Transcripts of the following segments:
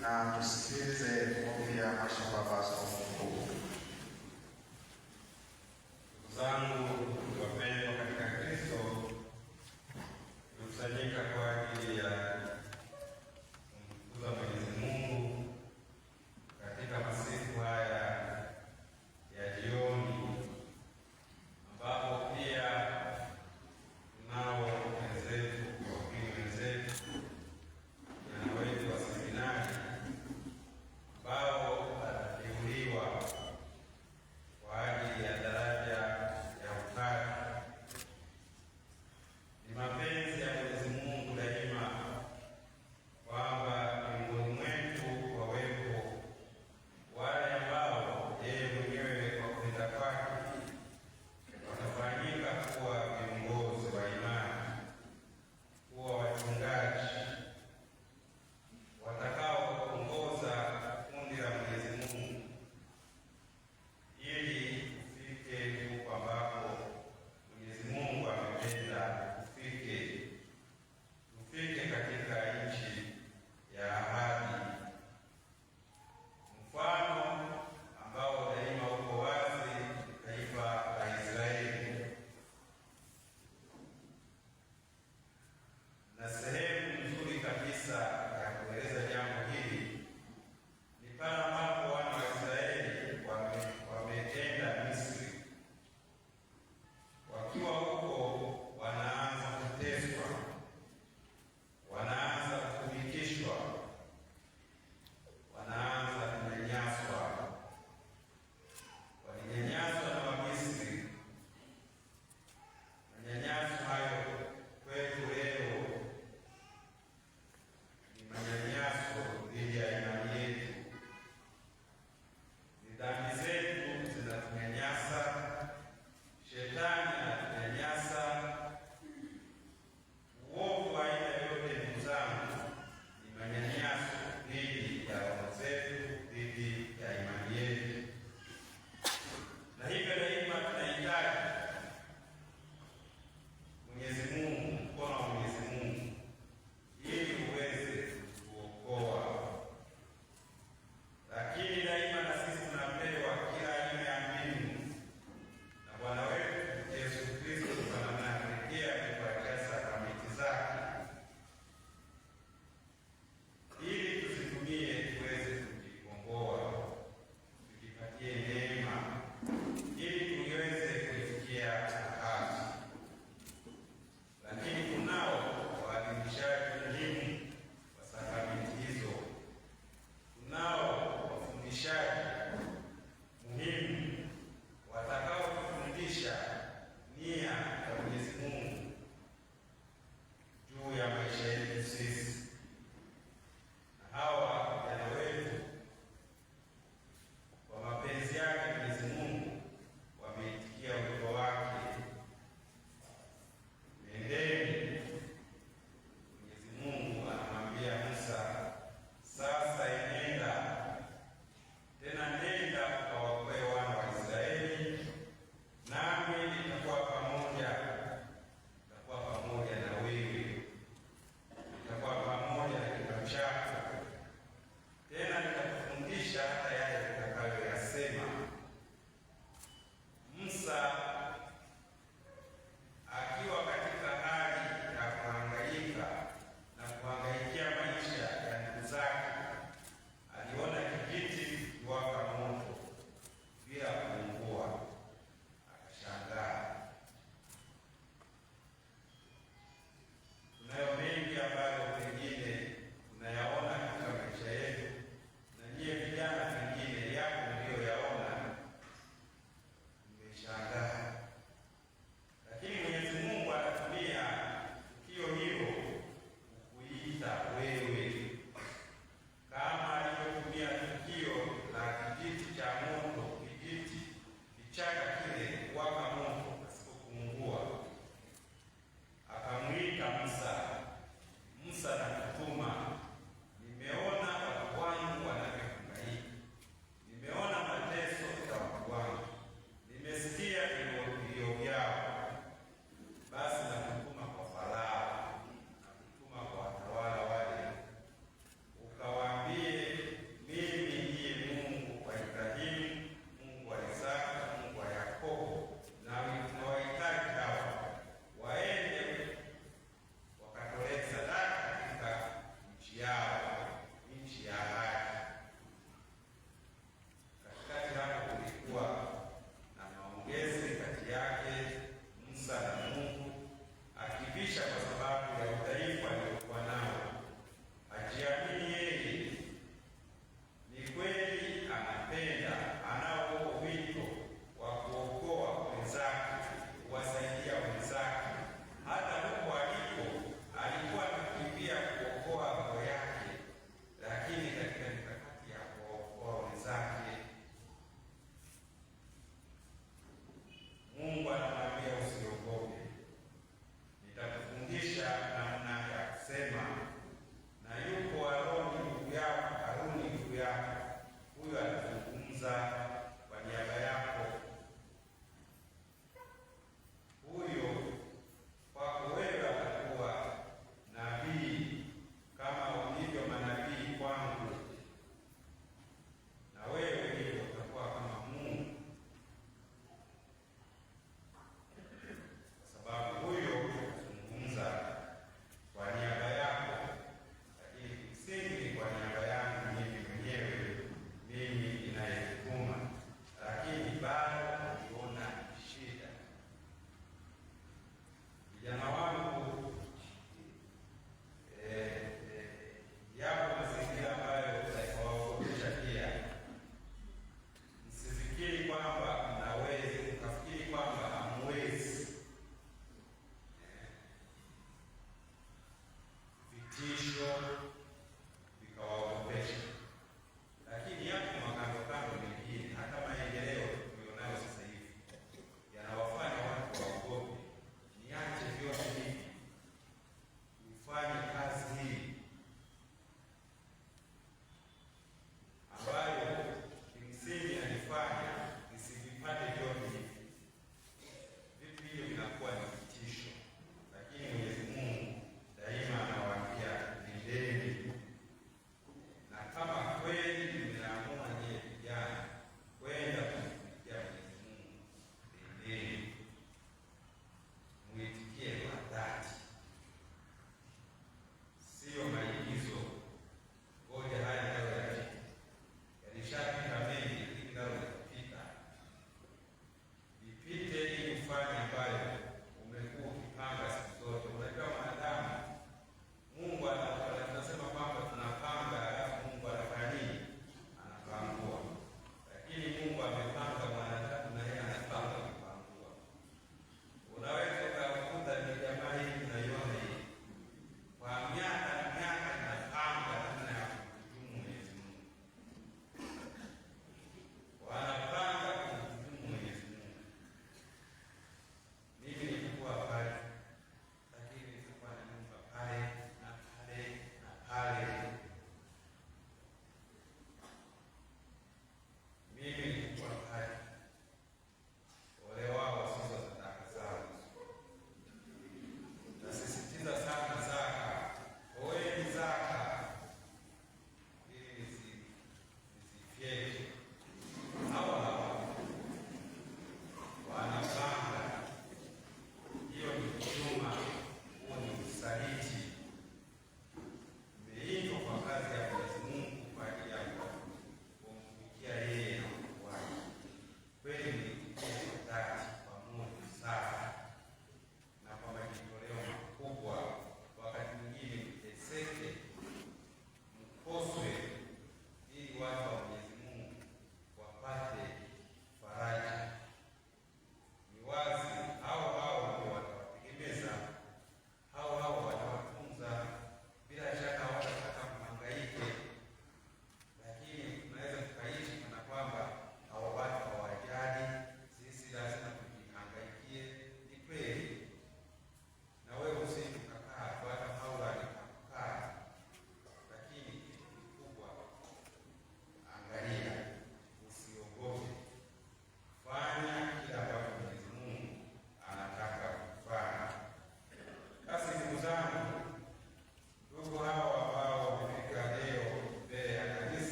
na tusikilize maombi ya Mhashamu Baba Askofu Mkuu. Ndugu zangu wapendwa katika Kristo,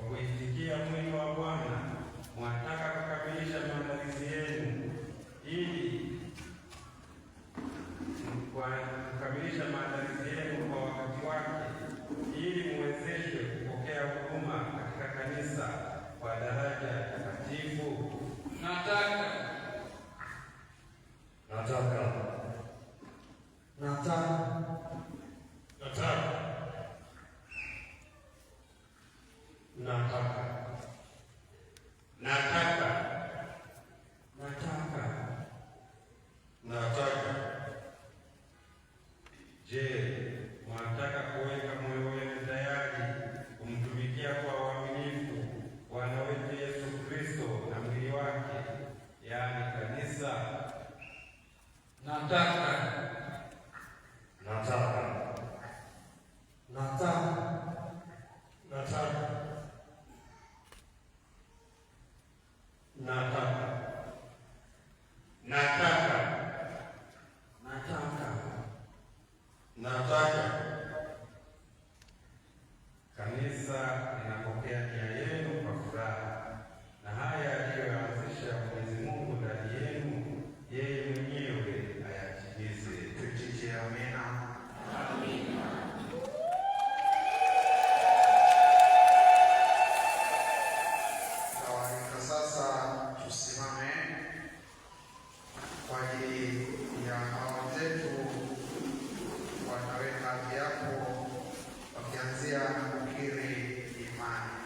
kwa kuitikia mwito wa Bwana, mwataka kukamilisha maandalizi yenu kwa wakati wake, ili muwezeshwe kupokea huduma katika kanisa kwa daraja takatifu. Nataka Je, mwataka kuweka moyo wenu tayari kumtumikia kwa uaminifu Bwana wetu Yesu Kristo na mwili wake, yaani kanisa? nataka Kanisa linapokea nia yenu kwa furaha, na haya aliyoanzisha Mwenyezi Mungu ndani yenu, yeye mwenyewe ayatimize. Tuitikie amina. Tawalika sasa tusimame kwa ajili ya hawa wenzetu wanaweka viapo wakianzia kukiri imani.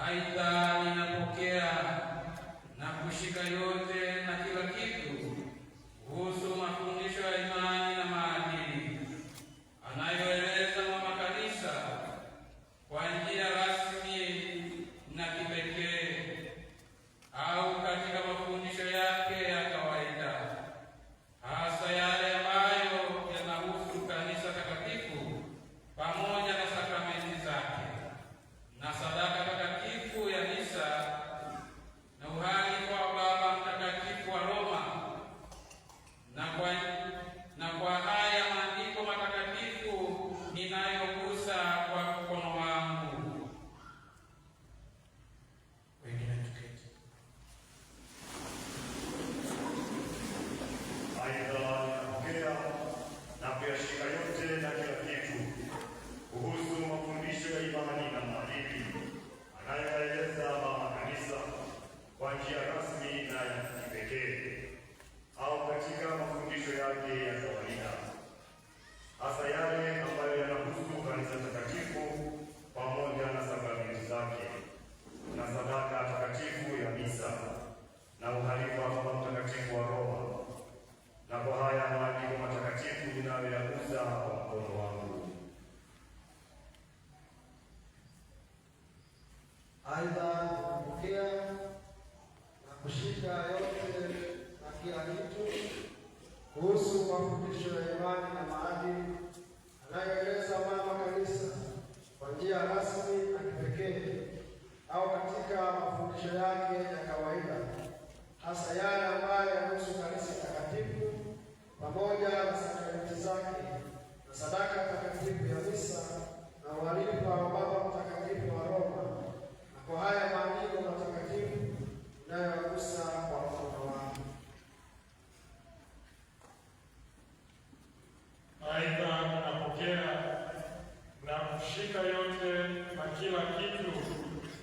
Aidha, ninapokea na kushika yote na kila kitu kuhusu mafundisho ya imani na maadili anayoeleza Mama Kanisa kwa njia rasmi na kipekee au katika mafundisho yake ya kawaida, hasa yale ambayo yanahusu kanisa takatifu pamoja na sakramenti zake na sadaka takatifu ya misa na uhalifu wa Baba Mtakatifu wa Roma. Na kwa haya maandiko matakatifu ninayogusa kwa mkono wangu. Wengine tuketi. Aidha, ninapokea na kuyashika yote na kila kitu kuhusu mafundisho ya imani na maadili anayoeleza Mama Kanisa kwa njia rasmi na ya kipekee au katika mafundisho yake ya kawaida, hasa yale ambayo yanahusu kanisa takatifu pamoja na sakramenti zake na sadaka takatifu ya misa na uhalifu wa Baba Mtakatifu wa Roma. Na kwa haya maandiko matakatifu ninayoyagusa kwa mkono wangu. Aidha, ninapokea na kushika yote na kila kitu kuhusu mafundisho ya imani na maadili anayoeleza Mama Kanisa kwa njia rasmi na kipekee au katika mafundisho yake ya kawaida, hasa yale ambayo yanahusu kanisa takatifu pamoja na sakramenti zake na sadaka takatifu ya misa na uhalifu wa Baba Mtakatifu wa Roma. Na kwa haya maandiko matakatifu ninayogusa kwa mkono wangu. Aidha, ninapokea na kushika yote na kila kitu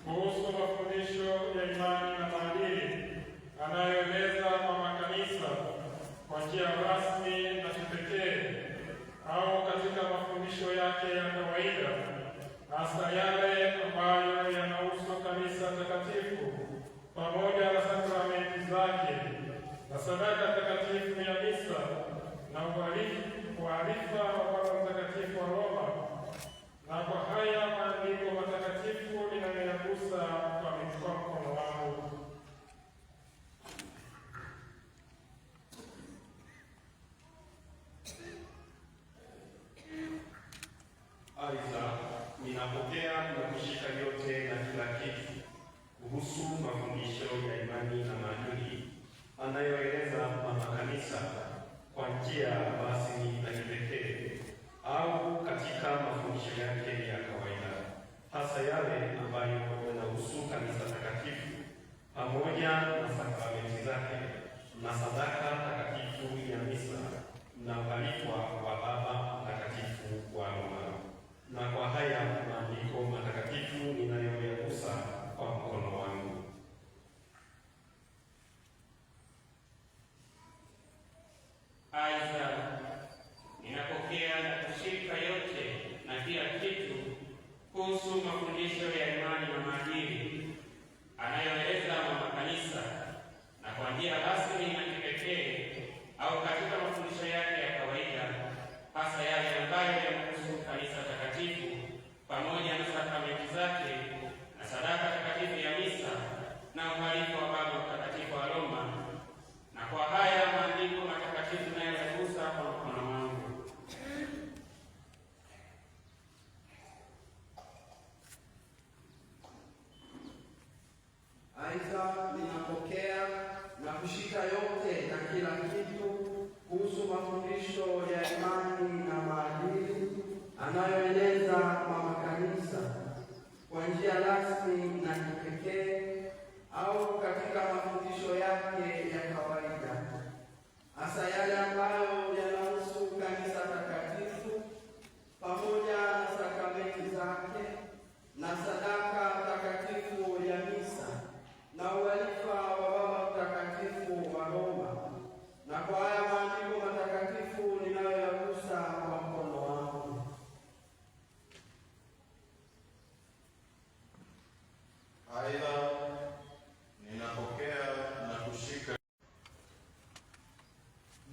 kuhusu mafundisho ya imani na maadili anayoeleza Mama Kanisa kwa njia rasmi na kipekee au katika mafundisho yake ya kawaida, hasa yale ambayo yanahusu kanisa takatifu pamoja na sakramenti zake na sadaka takatifu ya misa na uhalifu wa Baba Mtakatifu wa Roma. Na kwa haya maandiko matakatifu ninayoyagusa kwa mkono wangu. Aidha, ninapokea na kushika yote na kila kitu kuhusu mafundisho ya imani na maadili anayoeleza Mama Kanisa kwa njia rasmi na kipekee au katika mafundisho yake ya kawaida, hasa yale ambayo yanahusu kanisa takatifu pamoja na sakramenti zake na sadaka takatifu ya misa na uhalifu wa Baba Mtakatifu wa Roma. Na kwa haya maandiko matakatifu ninayoyagusa kwa mkono wangu. Aidha, ninapokea na kushika yote na kila kitu kuhusu mafundisho ya imani na maadili anayoeleza Mama Kanisa na kwa njia rasmi na kipekee au katika mafundisho yake ya kawaida, hasa yale ambayo yanahusu kanisa takatifu pamoja na sakramenti zake na sadaka takatifu ya misa na uhalifu wa Baba Mtakatifu wa Roma. Na kwa haya maandiko matakatifu nayoyagusa kwa mkono wangu. Aidha, ninapokea na kushika yote na kila kitu kuhusu mafundisho ya imani na maadili anayoeleza Mama Kanisa kwa njia rasmi na kipekee au katika mafundisho yake ya kawaida, hasa yale ambayo yanahusu kanisa takatifu pamoja na sakramenti zake na sadaka takatifu ya misa na uwalifa wa Baba Mtakatifu wa Roma. Na kwa haya maandiko matakatifu ninayoyagusa kwa mkono wangu. Aidha, ninapokea na kushika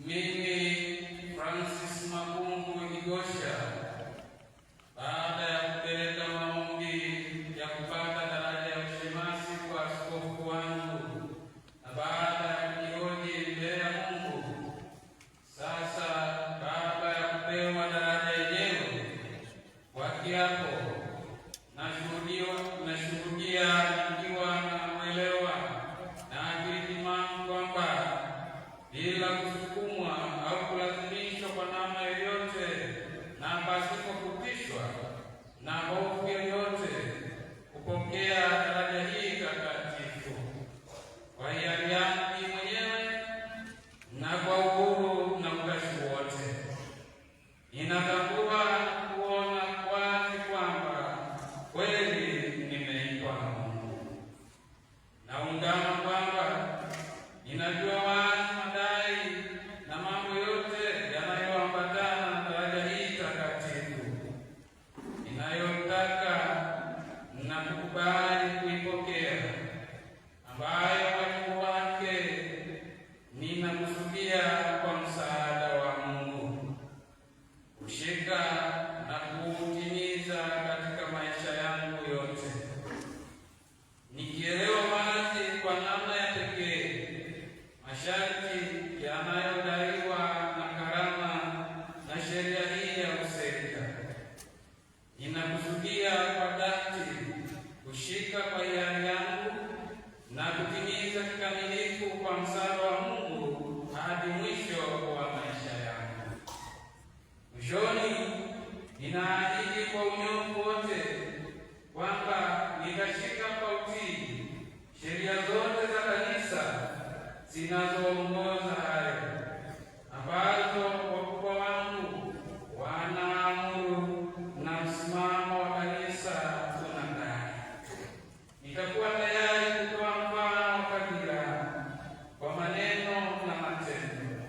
mimi Francis Makungu Igosha, baada ya kupeleka maombi ya kupata daraja ya ushemasi kwa askofu wangu na baada ya kujihoji mbele ya Mungu, sasa baada ya kupewa daraja yenyewe kwa kiapo, nashuhudia nikiwa na uelewa na akili timamu kwamba bila kusukumwa au kulazimishwa kwa namna yoyote na pasipo kupishwa na hofu yoyote, kupokea daraja hii takatifu kwa hiari yangu mwenyewe na kwa uhuru na utashi wote. Ninatambua kuona wazi kwamba kweli nimeitwa na Mungu. Naungama kwamba ninajua wazi madai na mambo yote yanayoambatana na daraja hii takatifu ninayotaka na kukubali kuipokea, ambayo wajibu wake ninakusudia kwa msaada wa Mungu kushika na kuutimiza katika maisha yangu yote, nikielewa wazi kwa namna ya pekee masharti yanayodaiwa na karama na sheria hii ya userika. Ninakusudia kwa dhati kushika kwa hiari yangu na kutimiza kikamilifu kwa msaada wa Mungu hadi mwisho wa maisha yangu. Mwishoni, ninaahidi kwa unyofu wote kwamba nitashika kwa utii sheria zote za kanisa zinazoongoza hayo ambazo wakubwa wangu wanaamuru na msimamo wa kanisa unadai. Nitakuwa tayari kutoa mfano wa fadhila kwa maneno na matendo,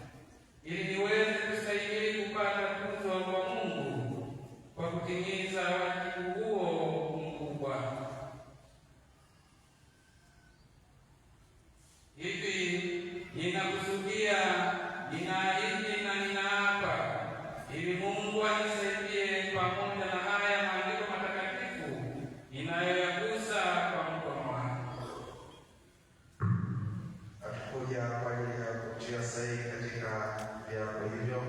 ili niweze kustahili kupata tuzo kwa Mungu kwa kutimiza wajibu huo mkubwa. Hivi ninakusudia, ninaahidi na ninaapa, ili Mungu anisaidie pamoja na haya maandiko matakatifu ninayoyagusa kwa mkono wangu. atakuja kwa ajili ya kutia sahihi katika viapo hivyo.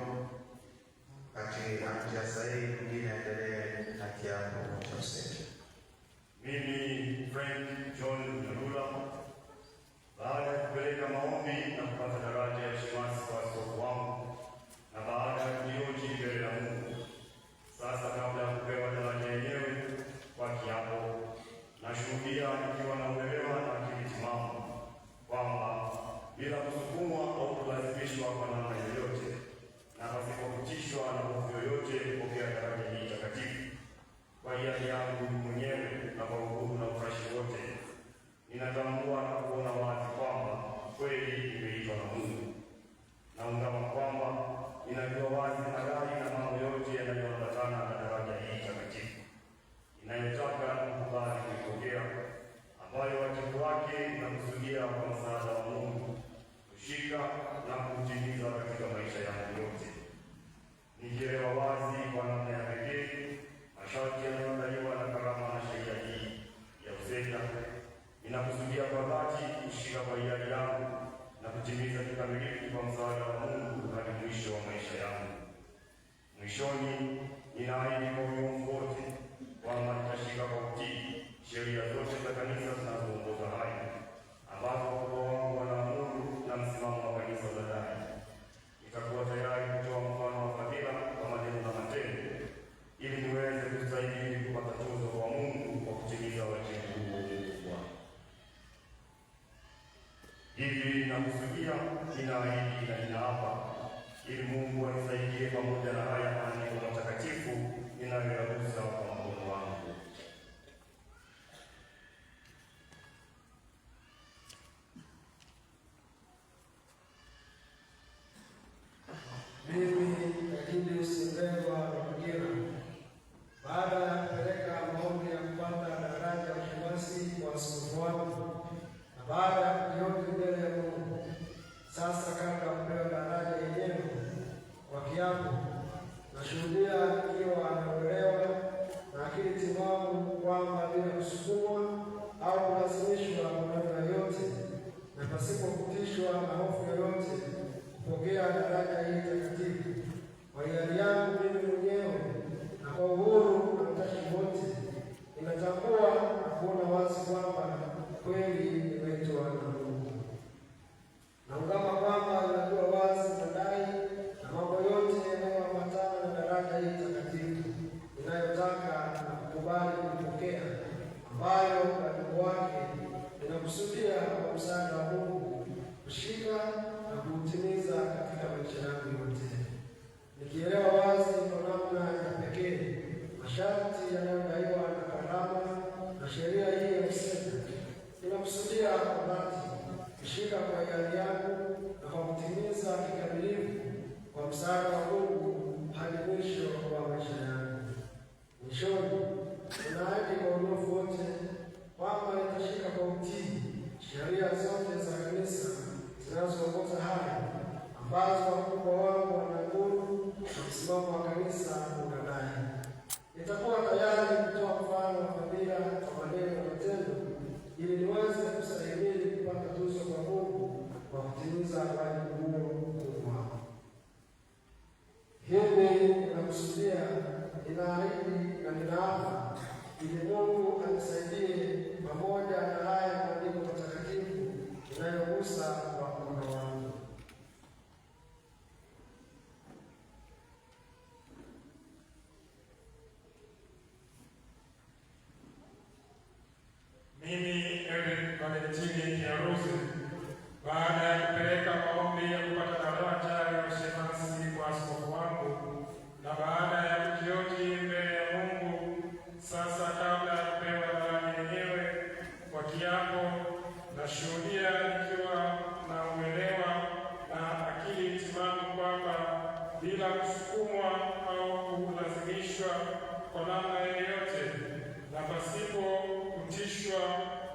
Kati anatia sahihi, mwingine aendelee na kiapo cha usemi. Mimi Frank John Nyalula, baada ya kupeleka maombi na kupata daraja ya ushemasi kwa askofu wangu na baada ya kujihoji mbele ya Mungu, sasa kabla ya kupewa daraja yenyewe kwa kiapo, nashuhudia nikiwa na uelewa na akili timamu kwamba bila kusukumwa au kulazimishwa kwa namna yoyote na pasipokutishwa na hofu yoyote, kupokea daraja hii takatifu kwa hiari yangu mwenyewe na kwa uhuru na utashi wote. Ninatambua na kuona wazi kwamba kweli nimeitwa na Mungu. Naungama kwamba ninajua wazi madai na mambo yote yanayoambatana na daraja hii takatifu inayotaka kukubali kuipokea, ambayo wajibu wake ninakusudia kwa msaada wa Mungu kushika na kuutimiza katika maisha yangu yote, nikielewa wazi kwa namna ya pekee masharti yanayodaiwa na karama na sheria hii ya userika. Ninakusudia kwa dhati kushika kwa hiari yangu na kutimiza kikamilifu kwa msaada wa Mungu hadi mwisho wa maisha yangu. Mwishoni, ninaahidi kwa unyofu wote kwamba nitashika kwa utii sheria zote za kanisa zinazoongoza hayo ambazo wakubwa wangu wanaamuru na msimamo wa kanisa unadai. Nitakuwa tayari kutoa mfano wa fadhila kwa maneno na matendo, ili niweze kustahili kupata tuzo kwa Mungu kwa kutimiza wajibu huo mkubwa. Hivi ninakusudia, ninaahidi na ninaapa, ili Mungu anisaidie pamoja na haya maandiko matakatifu ninayoyagusa kwa mkono wangu. Mimi lakini usimbelwa Rugira, baada ya kupeleka maombi ya kupata daraja ya ushemasi kwa askofu baada ya kujihoji mbele ya Mungu. Sasa kabla ya kupewa daraja yenyewe kwa kiapo, nashuhudia ikiwa anaelewa na akili timamu kwamba bila kusukumwa au kulazimishwa kwa namna yoyote na pasipo kutishwa na hofu yoyote kupokea daraja hii takatifu kwa hiari yangu mimi mwenyewe na kwa uhuru na utashi wote, ninatambua na kuona wazi kwamba kweli nimeitwa na Mungu. Naungama kwamba ninajua wazi madai na mambo yote yanayoambatana na daraja hii takatifu ninayotaka na kukubali kupokea, ambayo wajibu wake ninakusudia kwa msaada wa Mungu kushika na kuutimiza katika maisha yangu yote, nikielewa wazi kwa namna ya pekee masharti yanayodaiwa na karama na sheria hii ya msingi. Ninakusudia kwa dhati kushika kwa hiari yangu na kwa kutimiza kikamilifu kwa msaada wa Mungu hadi mwisho wa maisha yangu. Mwishoni, ninaahidi kwa unyofu wote kwamba nitashika kwa utii sheria zote za kanisa zinazoongoza haya ambazo wakubwa wangu wananguru na msimamo wa kanisa unadai. Nitakuwa tayari kutoa mfano wa fadhila kwa maneno na matendo, ili niweze kustahimili kupata tuzo kwa Mungu kwa kutimiza wajibu huo mkubwa. Hivi ninakusudia, ninaahidi na ninaapa, ili Mungu anisaidie pamoja na haya maandiko matakatifu inayogusa kwa mkono wangu. Mimi Eric Valentini Kiaruzi, baada ya kupeleka maombi ya kupata daraja ya ushemasi kwa askofu wangu na baada ya kujioji mbele ya Mungu, sasa kabla ya kupewa daraja yenyewe kwa kiapo, nashuhudia nikiwa na uelewa na akili timamu kwamba bila kusukumwa au kulazimishwa kwa namna yoyote na pasipo kutishwa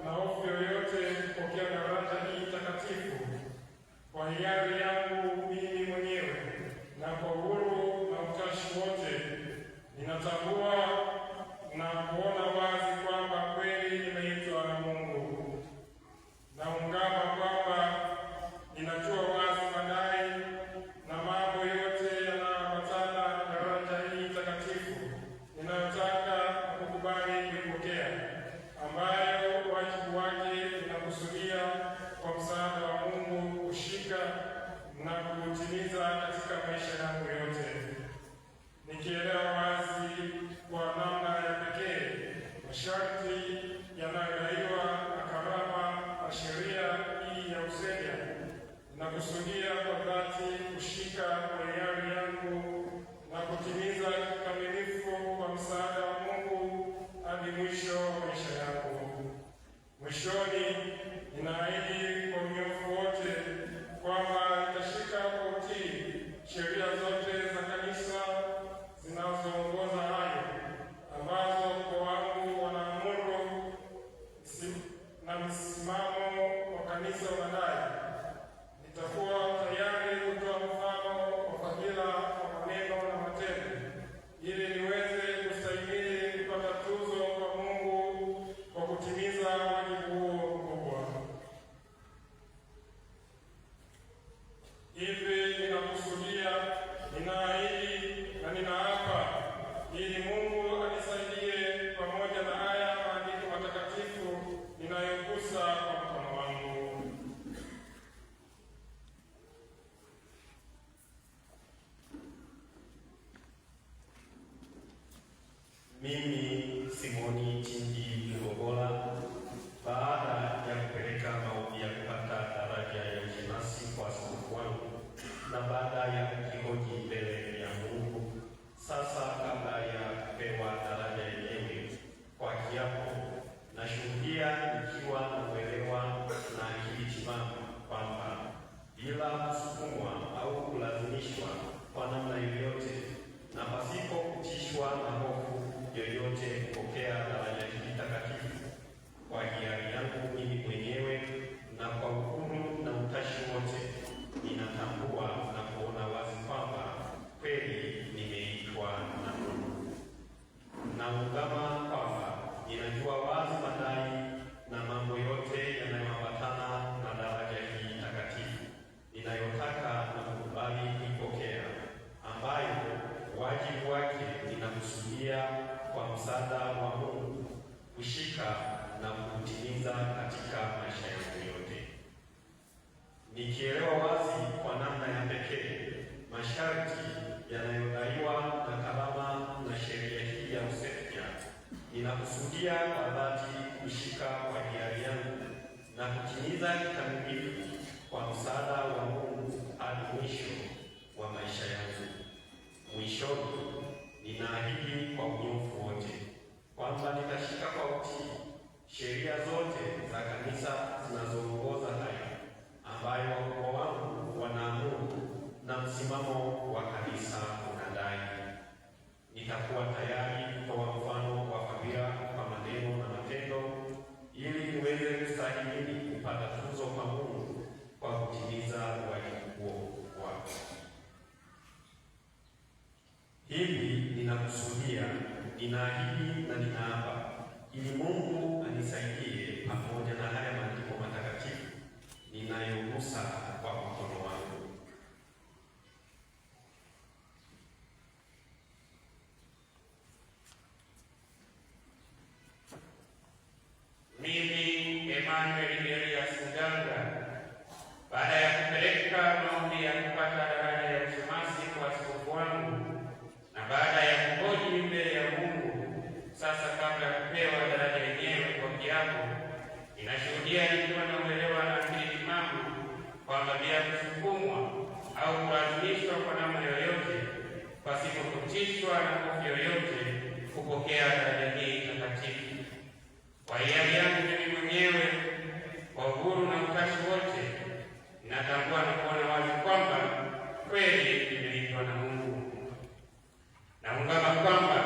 na hofu yoyote kupokea daraja hii takatifu kwa hiari yangu mimi mwenyewe na kwa uhuru na utashi wote, ninatambua na kuona wazi kwamba kweli nimeitwa na Mungu. Naungama kwamba ninajua wazi madai na mambo yote yanayoambatana na daraja hii takatifu ninayotaka kukubali kuipokea, ambayo wajibu wake ninakusudia kwa msaada wa Mungu kushika na kuutimiza katika maisha yangu yote, nikielewa wazi kwa namna ya pekee masharti yanayodaiwa na karama na sheria hii ya usenya. Ninakusudia kwa dhati kushika kwa hiari yangu na kutimiza kikamilifu kwa msaada wa Mungu hadi mwisho wa maisha yangu. Mwishoni, ninaahidi kwa unyofu wote kwamba nitashika kwa utii sheria zote za kanisa zinazoongoza hayo, ambazo kwa wangu wanaamuru na msimamo wa kanisa unadai. Nitakuwa tayari kutoa mfano wa fadhila kwa maneno na matendo, ili niweze kustahimili kupata tuzo kwa Mungu kwa kutimiza wajibu huo mkubwa. kushika na kutimiza katika maisha yangu yote, nikielewa wazi kwa namna ya pekee masharti yanayodaiwa na karama na sheria hii ya USEPCA. Ninakusudia kwa dhati kushika kwa hiari yangu na kutimiza kikamilifu kwa msaada wa Mungu hadi mwisho wa maisha yangu. Mwishoni, ninaahidi kwa unyofu wote kwamba nitashika kwa utii sheria zote za kanisa zinazoongoza haya ambayo wakubwa wangu wanaamuru na msimamo wa kanisa unadai. Nitakuwa tayari kutoa mfano wa fadhila kwa maneno na matendo, ili niweze kustahimili kupata tuzo kwa Mungu kwa kutimiza wajibu huo wake. Hivi ninakusudia, ninaahidi na ninaapa, ili Mungu anisaidie pamoja na haya maandiko matakatifu ninayogusa kwa mkono wangu. Mimi Emmanuel Elias Mganga, baada ya kupeleka maombi ya kupata daraja ya ushemasi kwa askofu wangu na baada ya kuhoji mbele ya Mungu, sasa kabla ya kupewa daraja yenyewe kwa kiapo, ninashuhudia nikiwa na uelewa na akili timamu kwamba bila kusukumwa au kulazimishwa kwa namna yoyote, pasipo kutishwa na hofu yoyote, kupokea daraja hii takatifu kwa hiari yangu mimi mwenyewe, kwa uhuru na utashi wote, ninatambua na kuona wazi kwamba kweli nimeitwa na Mungu. Naungama kwamba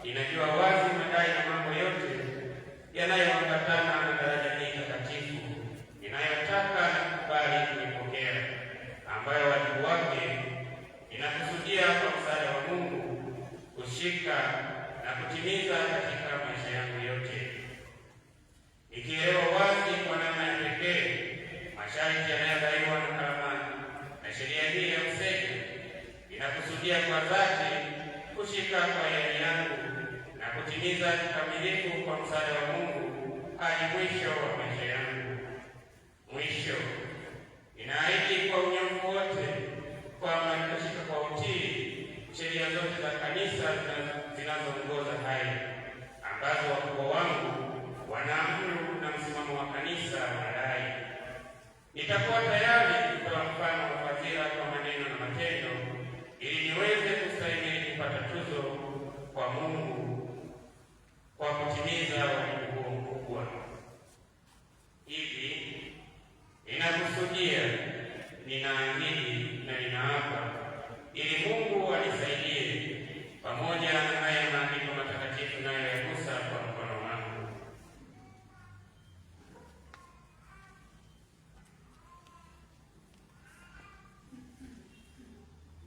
ninajua wazi madai na mambo yote yanayoambatana na daraja hii takatifu ninayotaka na kukubali kuipokea, ambayo wajibu wake ninakusudia kwa msaada wa Mungu kushika na kutimiza katika maisha yangu yote, nikielewa wazi kwa namna ya pekee masharti yanayodaiwa na karamani na sheria hii ya USEPCA. Ninakusudia kwa dhati kushika kwa hiari yangu na kutimiza kikamilifu kwa msaada wa Mungu hadi mwisho wa maisha yangu. Mwisho, ninaahidi kwa unyofu wote kwamba nitashika kwa utii sheria zote za kanisa zinazoongoza haya ambazo wakubwa wangu wanaamuru na msimamo wa kanisa wanadai. Nitakuwa tayari kutoa mfano wa fadhila kwa maneno na matendo, ili niweze kustahimili kupata tuzo kwa Mungu kwa kutimiza wajibu huo mkubwa. Hivi ninakusudia, ninaahidi na ninaapa, ili Mungu anisaidie pamoja na haya maandiko matakatifu nayoyagusa kwa mkono wangu.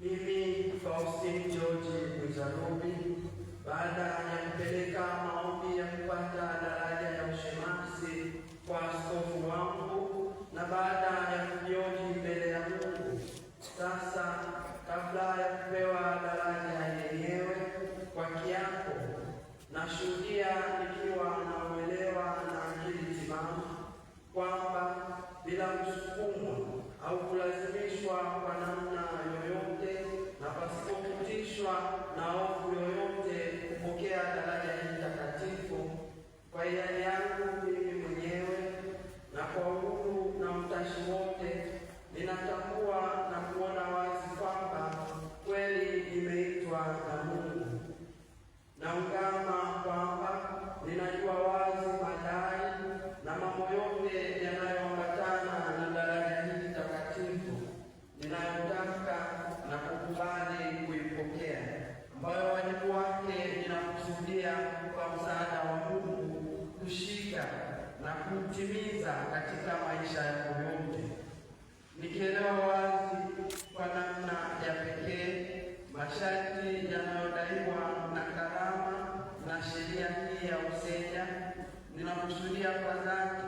Mimi Faustin George Mwizarubi, baada ya kupeleka maombi ya kupata daraja ya ushemasi kwa askofu wangu na baada ya kujioji mbele ya Mungu, sasa kabla ya kupewa daraja yenyewe kwa kiapo, nashuhudia nikiwa na uelewa na akili timamu kwamba bila kusukumwa au kulazimishwa kwa namna yoyote na pasipo kutishwa na hofu yoyote, kupokea daraja hii takatifu kwa hiari yangu mimi mwenyewe na kwa uhuru na utashi wote, ninatambua na kuona wazi kwamba kweli nimeitwa na Mungu. Naungama kwamba ninajua wazi madai na mambo yote yanayoambatana na daraja hii takatifu ninayotaka na kukubali kuipokea, ambayo wajibu wake ninakusudia kwa msaada wa Mungu kushika na kutimiza katika maisha yangu yote, nikielewa wazi kwa namna ya pekee masharti yanayodaiwa na karama na sheria hii ya USEPCA. Ninakusudia kwa dhati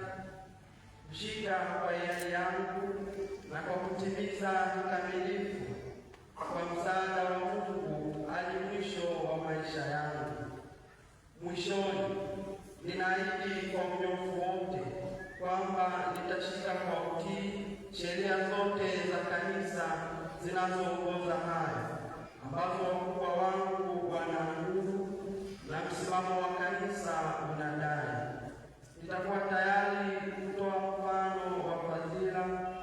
kushika kwa hiari yangu na kwa kutimiza kikamilifu kwa msaada wa Mungu hadi mwisho wa maisha yangu. Mwishoni, ninaahidi kwa unyofu wote kwamba nitashika kwa utii sheria zote za kanisa zinazoongoza haya, ambazo wakubwa wangu wanaamuru na msimamo wa kanisa unadai. Nitakuwa tayari kutoa mfano wa fadhila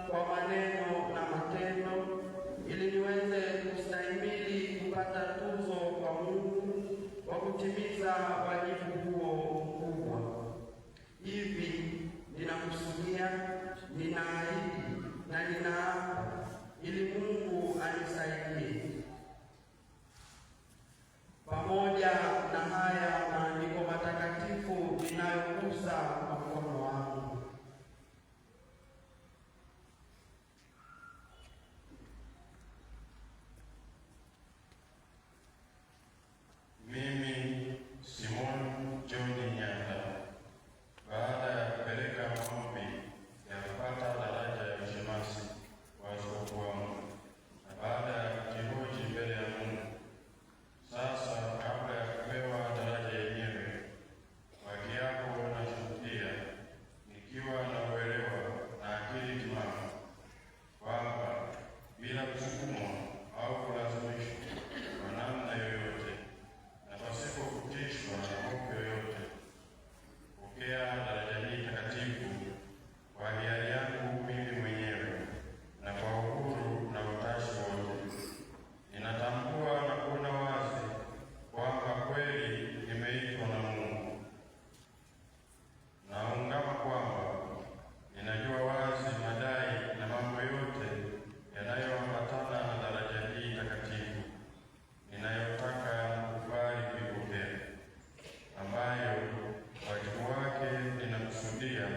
kwa maneno na matendo, ili niweze kustahimili kupata tuzo kwa Mungu kwa kutimiza wajibu huo mkubwa. Hivi ninakusudia, ninaahidi na ninaapa, ili Mungu anisaidie. Pamoja na haya maandiko matakatifu ninayogusa kwa mkono wangu. Mimi Simon John Nyanda, baada ya kupeleka maombi ya kupata daraja ya ushemasi wa askofu wangu na baada ya kujihoji mbele ya Mungu, sasa kabla ya kupewa daraja yenyewe, kwa kiapo nashuhudia nikiwa na uelewa na akili timamu kwamba bila kusukumwa au kulazimishwa kwa namna yoyote na pasipo kutishwa na hofu yoyote, pokea daraja hii takatifu kwa hiari yangu mimi mwenyewe na kwa uhuru na utashi wote. Ninatambua na kuona wazi kwamba kweli nimeitwa na Mungu. Naungama kwamba ninajua wazi madai na mambo yote yanayoambatana na daraja hii takatifu ninayotaka kukubali kuipokea, ambayo wajibu wake ninakusudia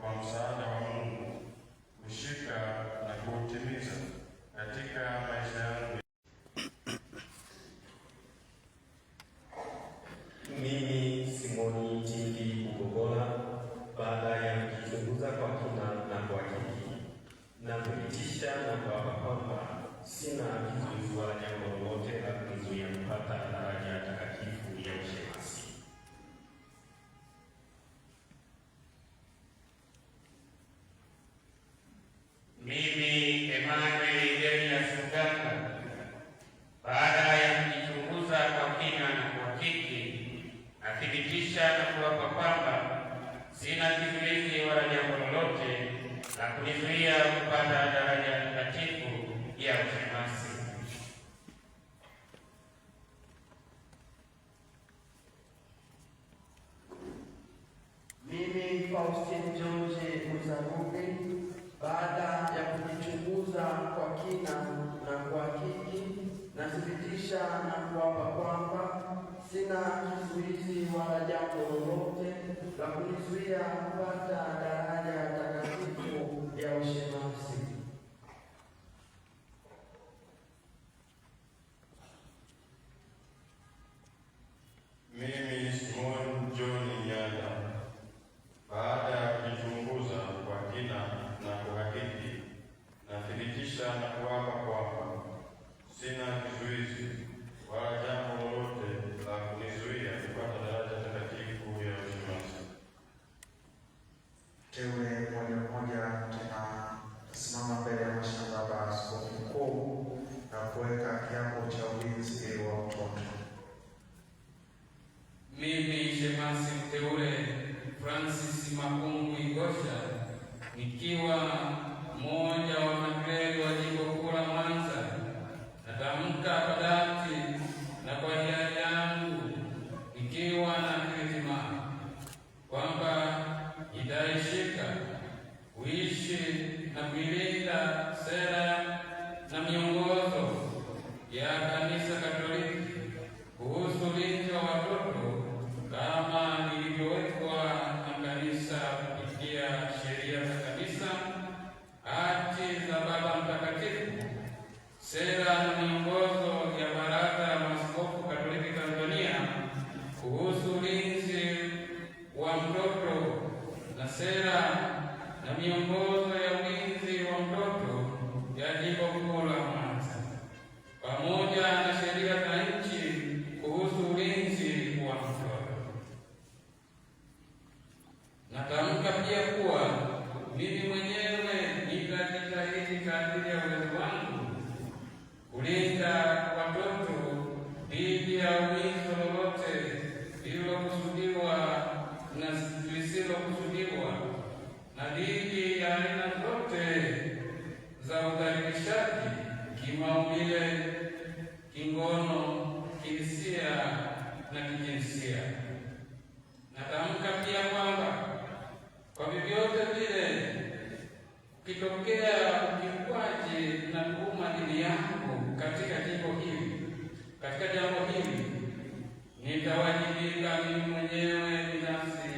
kwa msaada wa Mungu kushika na kuutimiza katika maisha yangu. Mimi Simoni Tindi Ugogola, baada ya kujichunguza kwa kina na kuhakiki na kuthibitisha na kuapa kwamba sina kizuizi wala jambo lolote la kunizuia kupata daraja takatifu ya ushemasi. Mimi Emmanuel Elias Mganga, baada ya kujichunguza kwa kina na kuhakiki, nathibitisha na kuapa kwamba sina kizuizi wala jambo lolote la kunizuia kupata daraja takatifu ya ushemasi. Mimi Faustin George Muzaruge, baada ya kujichunguza kwa kina na kuhakiki, nathibitisha na kuapa kwamba sina kizuizi wala jambo lolote la kunizuia kupata daraja takatifu ya ushemasi. Mimi Simon John Nyanda, baada ya kujichunguza kwa kina na kuhakiki, nathibitisha na kuapa kwamba sina kizuizi wala jambo lolote la kunizuia kupata daraja takatifu ya ushemasi. Teule moja mmoja tena tasimama mbele ya mashamba ya askofu mkuu na kuweka kiapo cha ulinzi wa mtoto. Mimi shemasi mteule Francis Makungu Igosha, nikiwa mmoja wa magreli wa jimbo kuu la Mwanza, natamka kwa dhati na kwa hiari yangu, nikiwa na akili timamu, kwamba nitaishika, kuishi na kuilinda sera na miongozo ya Kanisa Katoliki kuhusu ulinzi wa watoto kama nilivyowekwa na kanisa kupitia sheria za kanisa, hati za Baba Mtakatifu, sera na miongozo ya Baraza la Maaskofu Katoliki Tanzania kuhusu ulinzi wa mtoto na sera na miongozo ya ulinzi wa mtoto ya Jimbo Kuu la Mwanza, pamoja na sheria za nchi kuhusu ulinzi wa mtoto. Natamka pia kuwa mimi mwenyewe nitajitahidi kadiri ya uwezo wangu kulinda watoto dhidi ya umizo lolote lililokusudiwa na lisilokusudiwa, na dhidi ya aina zote za udhalilishaji kimaumbile, kingono, kihisia na kijinsia. Natamka pia kwamba kwa vyovyote vile ukitokea ukiukwaji na tuhuma dhidi yangu katika jambo hili, nitawajibika mimi mwenyewe binafsi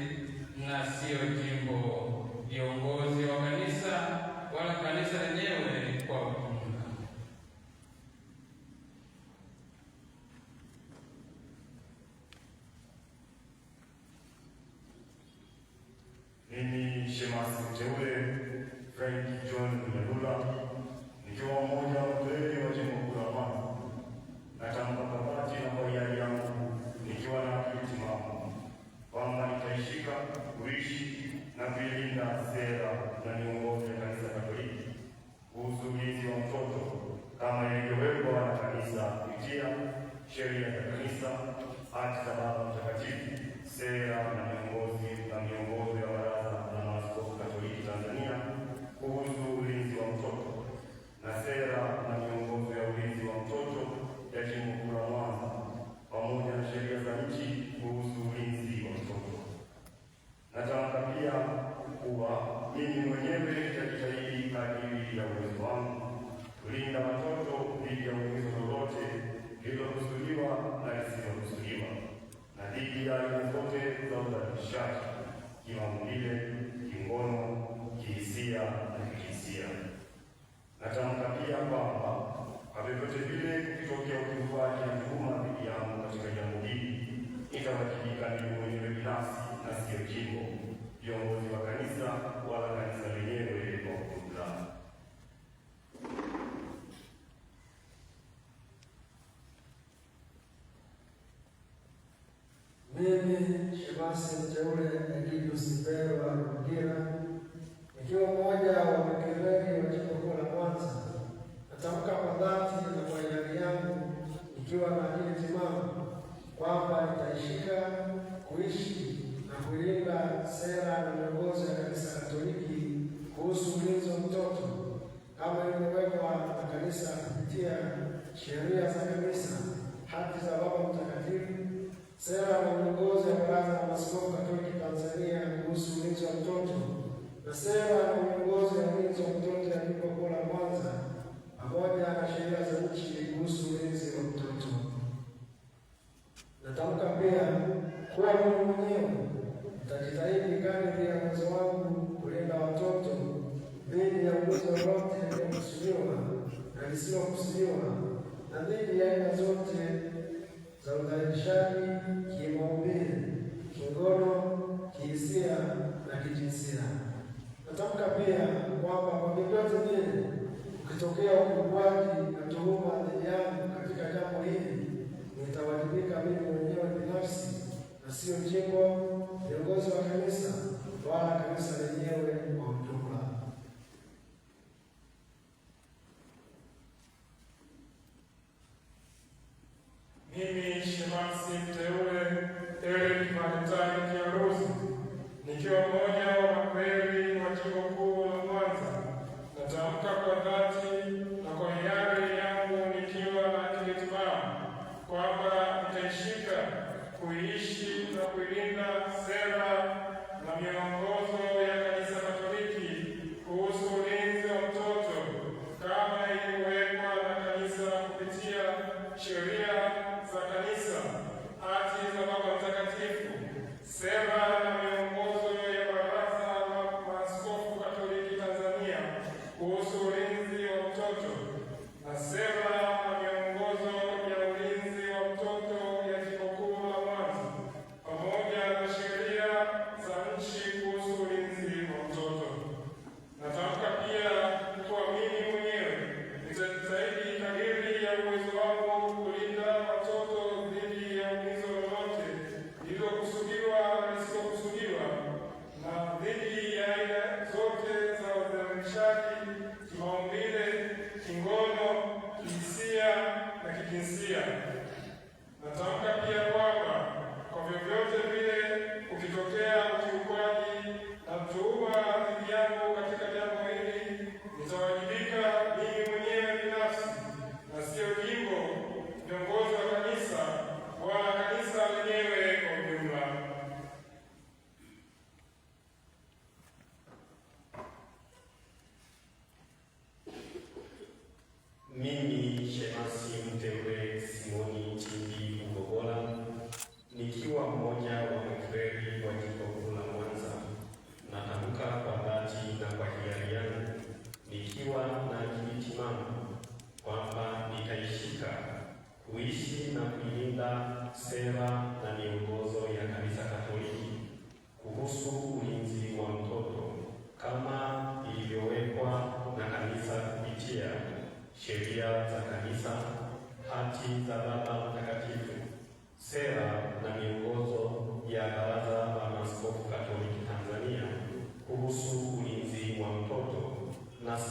na sio jimbo, viongozi wa kanisa wala kanisa lenyewe kwa ujumla. Mimi shemasi mteule Frank John Mnyelula, nikiwa mmoja wa wakleri wa jimbo kuu la Mwanza, natamka kwa dhati na kwa hiari yangu nikiwa na akili timamu kwamba nitaishika, kuishi na kuilinda sera na miongozo ya Kanisa Katoliki kuhusu ulinzi wa mtoto kama ilivyowekwa na kanisa kupitia sheria za kanisa, hati za Baba Mtakatifu, sera na miongozo ya Baraza la Maaskofu Katoliki Tanzania kuhusu ulinzi wa mtoto na sera na miongozo ya ulinzi wa mtoto ya Jimbo Kuu la Mwanza pamoja na sheria za nchi kuhusu ulinzi wa mtoto. Natamka pia kuwa mimi mwenyewe nitajitahidi kadiri ya uwezo wangu kulinda watoto dhidi ya umizo lolote lililokusudiwa na lisilokusudiwa, na dhidi ya aina zote za udhalilishaji kimaumbile, kingono, kihisia na kijinsia. Natamka pia kwamba kwa vyovyote vile kukitokea ukiukwaji na tuhuma dhidi yangu katika jambo hili, nitawajibika mimi mwenyewe binafsi na sio jimbo, viongozi wa kanisa wala kanisa lenyewe kwa ujumla. Mimi shemasi mteule Egidius Mpelwa Rugira, nikiwa mmoja wa makereri wa Jimbo Kuu la Mwanza, natamka kwa dhati na kwa hiari yangu nikiwa na akili timamu kwamba nitaishika, kuishi na kulinda sera na miongozo ya Kanisa Katoliki kuhusu ulinzi wa mtoto kama ilivyowekwa na kanisa kupitia sheria za kanisa, hati za Baba Mtakatifu, sera na miongozo ya Baraza la Maaskofu Katoliki Tanzania kuhusu ulinzi wa mtoto na sera na miongozo ya ulinzi wa mtoto ya Jimbo Kuu la Mwanza pamoja na sheria za nchi kuhusu ulinzi wa mtoto. Natamka pia kuwa mimi mwenyewe nitajitahidi kadiri ya uwezo wangu kulinda watoto dhidi ya umizo lolote lililokusudiwa na lisilokusudiwa, na dhidi ya aina zote za udhalilishaji kimaumbile, kingono, kihisia na kijinsia. Natamka pia kwamba kwa vyovyote vile ukitokea ukiukwaji na tuhuma dhidi yangu katika jambo hili, nitawajibika mimi mwenyewe binafsi na sio jimbo, viongozi wa kanisa wala kanisa lenyewe kwa ujumla. Mimi shemasi mteule Eric Valentine Kiarusi, nikiwa mmoja wa makweli wa Jimbo Kuu la Mwanza, natamka kwa dhati na kwa hiari yangu nikiwa na akili timamu kwamba nitaishika, kuishi na kuilinda sera na miongozo ya Kanisa Katoliki kuhusu ulinzi wa mtoto kama ilivyowekwa na kanisa kupitia sheria za kanisa, hati za Baba Mtakatifu, sera na miongozo ya Baraza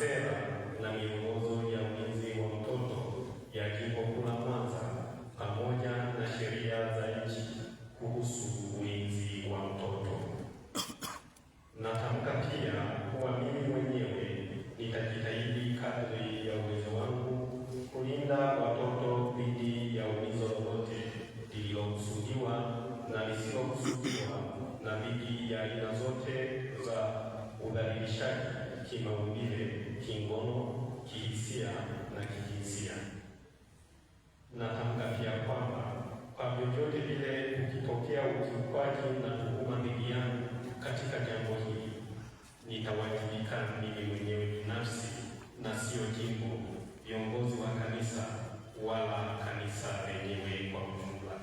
sera na miongozo ya ulinzi wa mtoto ya Jimbo Kuu la Mwanza pamoja na sheria za nchi kuhusu ulinzi wa mtoto. Natamka pia kuwa mimi mwenyewe nitajitahidi kadri ya uwezo wangu kulinda watoto dhidi ya umizo lolote lililokusudiwa na lisilokusudiwa na dhidi ya aina zote za udhalilishaji kimaumbile, kingono, kihisia na kijinsia. Natamka pia kwamba kwa vyovyote vile ukitokea ukiukwaji na tuhuma dhidi yangu katika jambo hili, nitawajibika mimi mwenyewe binafsi na sio jimbo, viongozi wa kanisa wala kanisa lenyewe kwa ujumla.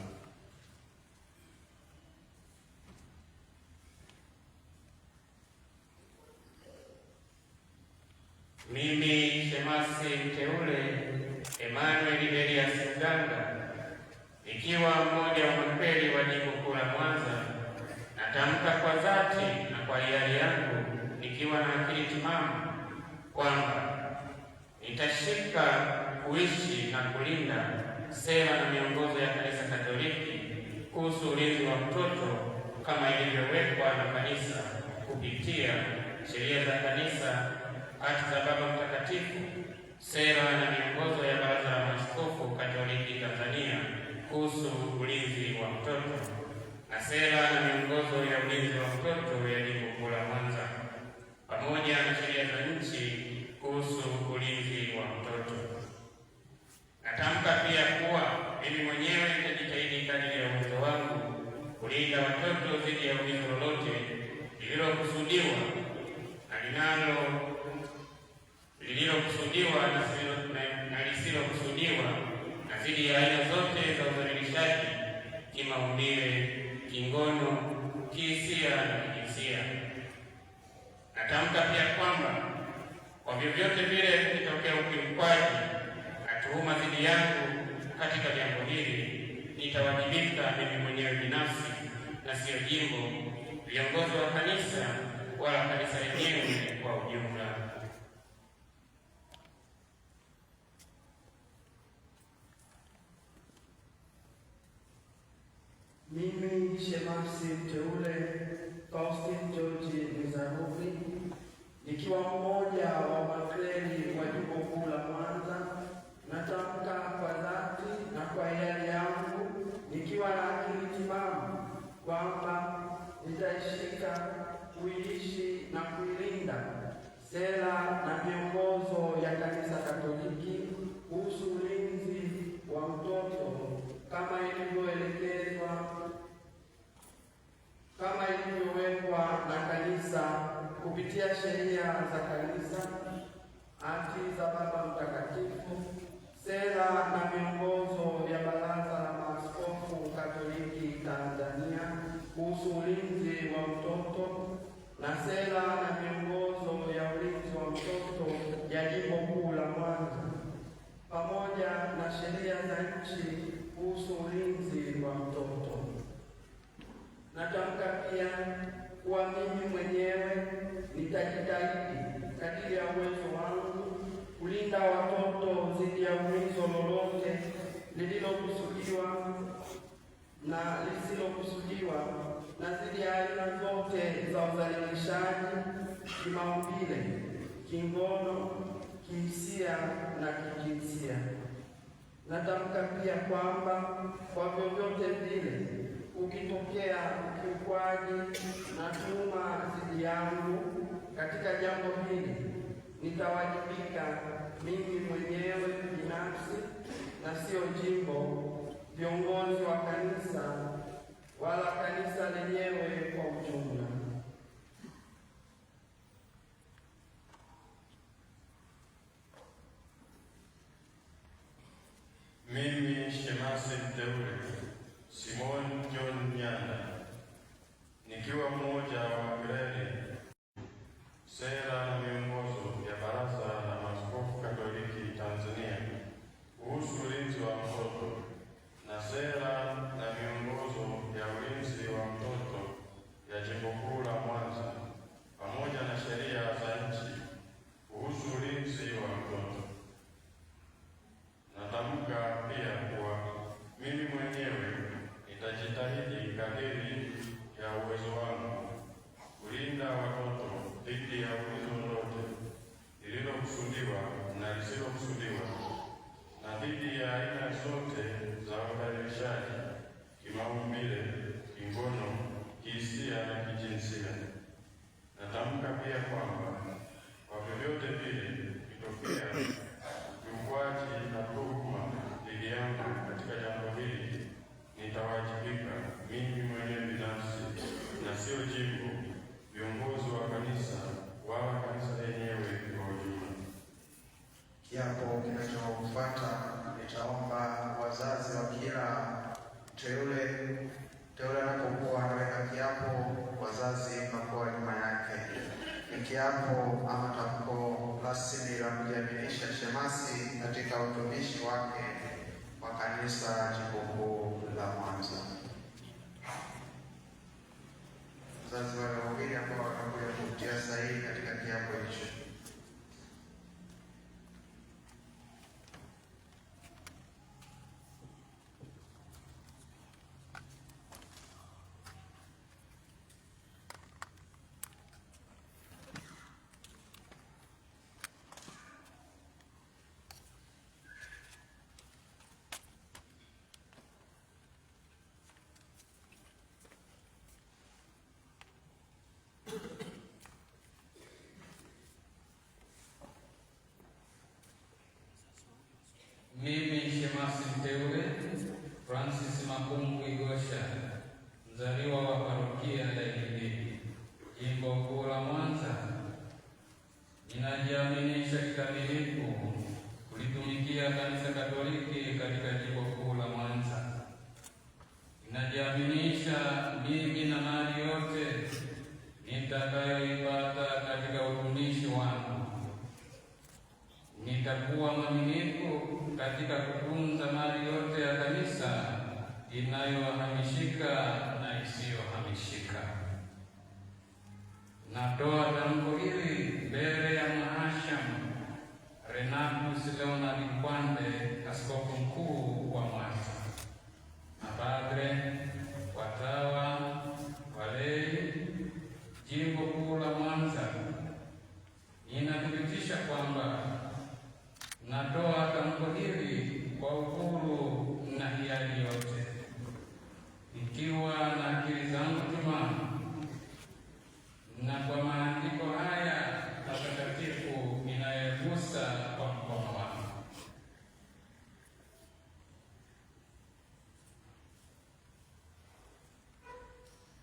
Mimi shemasi mteule Emmanuel Elias Mganga, nikiwa mmoja wa makweli wa Jimbo Kuu la Mwanza, natamka kwa dhati na kwa hiari yangu nikiwa na akili timamu kwamba nitashika, kuishi na kulinda sera na miongozo ya Kanisa Katoliki kuhusu ulinzi wa mtoto kama ilivyowekwa na kanisa kupitia sheria za kanisa, hati za Baba Mtakatifu, sera na miongozo ya Baraza la Maaskofu Katoliki Tanzania kuhusu ulinzi wa mtoto na sera na miongozo ya ulinzi wa mtoto ya Jimbo Kuu la Mwanza pamoja na sheria za nchi kuhusu ulinzi wa mtoto. Natamka pia kuwa mimi mwenyewe nitajitahidi kadiri ya uwezo wangu kulinda watoto dhidi ya umizo lolote lililokusudiwa na lisilokusudiwa na dhidi ya aina zote za udhalilishaji kimaumbile, kingono, kihisia na kijinsia. Natamka pia kwamba kwa vyovyote vile kukitokea ukiukwaji na tuhuma dhidi yangu katika jambo hili, nitawajibika mimi mwenyewe binafsi na sio jimbo, viongozi wa kanisa wala kanisa lenyewe kwa ujumla. Mimi shemasi mteule Faustin George Mzarubi, nikiwa mmoja wa makleli wa Jimbo Kuu la Mwanza, natamka kwa dhati na kwa hiari yangu nikiwa na akili timamu kwamba nitaishika, kuiishi na kuilinda sera na miongozo ya Kanisa Katoliki kuhusu ulinzi wa mtoto kama ilivyowekwa na kanisa kupitia sheria za kanisa, hati za Baba Mtakatifu, sera na miongozo ya Baraza la Maaskofu Katoliki Tanzania kuhusu ulinzi wa mtoto na sera na miongozo ya ulinzi wa mtoto ya Jimbo Kuu la Mwanza pamoja na sheria za nchi kuhusu ulinzi wa mtoto. Natamka pia kuwa mimi mwenyewe nitajitahidi kadiri ya uwezo wangu kulinda watoto dhidi ya umizo lolote lililokusudiwa na lisilokusudiwa na dhidi ya aina zote za udhalilishaji kimaumbile, kingono, kihisia na kijinsia. Natamka pia kwamba kwa vyovyote vile ukitokea ukiukwaji na tuhuma dhidi yangu katika jambo hili, nitawajibika mimi mwenyewe binafsi na sio jimbo, viongozi wa kanisa wala kanisa lenyewe kwa ujumla. Mimi shemasi mteule Simon John Nyanda, nikiwa mmoja wa makleli, sera na miongozo ya Baraza la Maaskofu Katoliki Tanzania kuhusu ulinzi wa mtoto na sera na miongozo ya ulinzi wa mtoto ya kiapo ama tamko rasmi la kujiaminisha shemasi katika utumishi wake wa kanisa Jimbo Kuu la Mwanza. Wazazi wale wawili ambao watakuja kutia sahihi katika kiapo hicho. Mimi shemasi mteule Francis Makungu Igosha, mzaliwa wa parokia ya Ibilili, Jimbo Kuu la Mwanza, ninajiaminisha kikamilifu kulitumikia Kanisa Katoliki katika Jimbo Kuu la Mwanza. Ninajiaminisha mimi na mali yote nitakayoipata katika utumishi wangu nitakuwa mwaminifu katika kutunza mali yote ya kanisa inayohamishika na isiyohamishika. Natoa tamko hili mbele ya Mhashamu Renatus Leonard Nkwande, askofu mkuu wa Mwanza, mapadre, watawa, walei, Jimbo Kuu la Mwanza. Ninathibitisha kwamba natoa tamko hili kwa uhuru na hiari yote, ikiwa na akili zangu timamu na kwa maandiko haya matakatifu inayogusa kwa mkono wangu.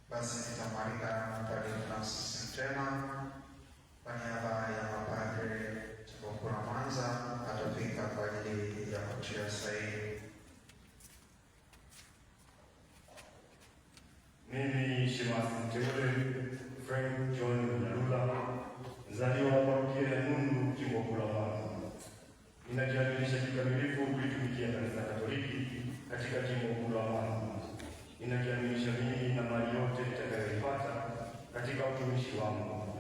Basi nitamwalika Padre Francis Mtema kwa niaba ya mapadre Jimbo Kuu la Mwanza atafika kwa ajili ya kutia sahihi. Mimi shemasi mteule Frank John Nyalula, mzaliwa wa parokia ya Nundu, Jimbo Kuu la Mwanza, ninajiaminisha kikamilifu kulitumikia Kanisa Katoliki katika Jimbo Kuu la Mwanza. Ninajiaminisha mimi na mali yote nitakayoipata katika utumishi wangu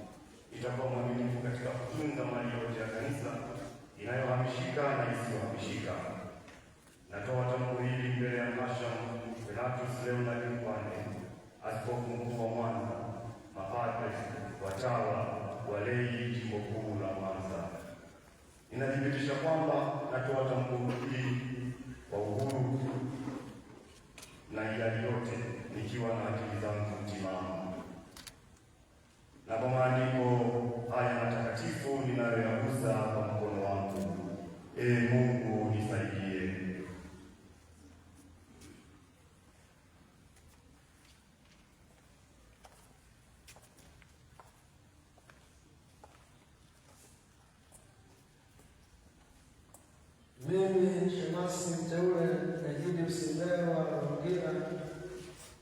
itakuwa mwaminifu katika kutunza mali yote ya kanisa inayohamishika na isiyohamishika. Natoa tamko hili mbele ya Mhashamu Renatus Leonard Nkwande, askofu mkuu wa Mwanza, mapadre, watawa, walei, Jimbo Kuu la Mwanza. Ninathibitisha kwamba natoa tamko hili kwa uhuru na hiari yote, nikiwa na akili zangu timamu na kwa maandiko haya matakatifu ninayoyagusa kwa mkono wangu. Mungu nisaidie. Mimi shemasi mteule Ejidi Msimbero wa Rugira,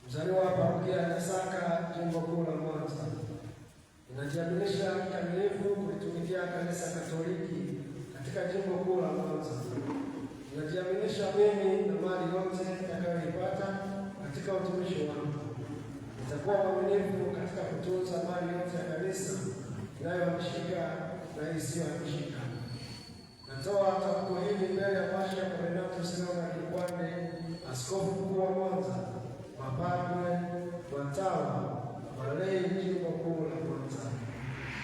mzaliwa wa parokia ya Nyasaka, Jimbo Kuu la Mwanza, ninajiaminisha kikamilifu kulitumikia Kanisa Katoliki katika Jimbo Kuu la Mwanza. Ninajiaminisha mimi na mali yote nitakayoipata katika utumishi wangu nitakuwa mwaminifu katika kutunza mali yote ya kanisa inayohamishika na isiyohamishika. Natoa tamko hili mbele ya Mhashamu Renatus Leonard Nkwande, askofu mkuu wa Mwanza, mapadre, watawa, walei, Jimbo Kuu la Mwanza.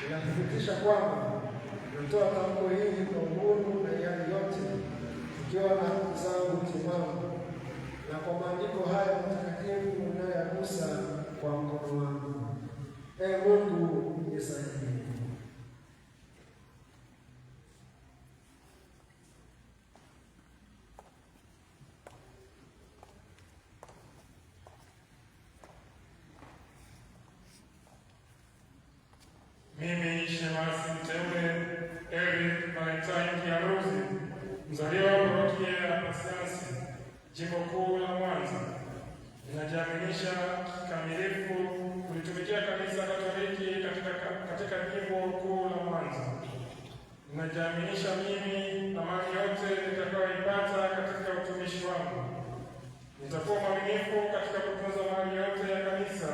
Ninathibitisha kwamba natoa tamko hili kwa uhuru na hiari yote, ikiwa na akili zangu timamu na kwa maandiko haya matakatifu ninayoyagusa kwa mkono wangu. Mungu nisaidie. Mimi shemasi mteule Eric Valentine Kiaruzi, mzaliwa wa parokia ya Pasiansi, Jimbo Kuu la Mwanza, ninajiaminisha kikamilifu kulitumikia Kanisa Katoliki katika Jimbo Kuu la Mwanza. Ninajiaminisha mimi na mali yote nitakayoipata katika utumishi wangu. Nitakuwa mwaminifu katika kutunza mali yote ya Kanisa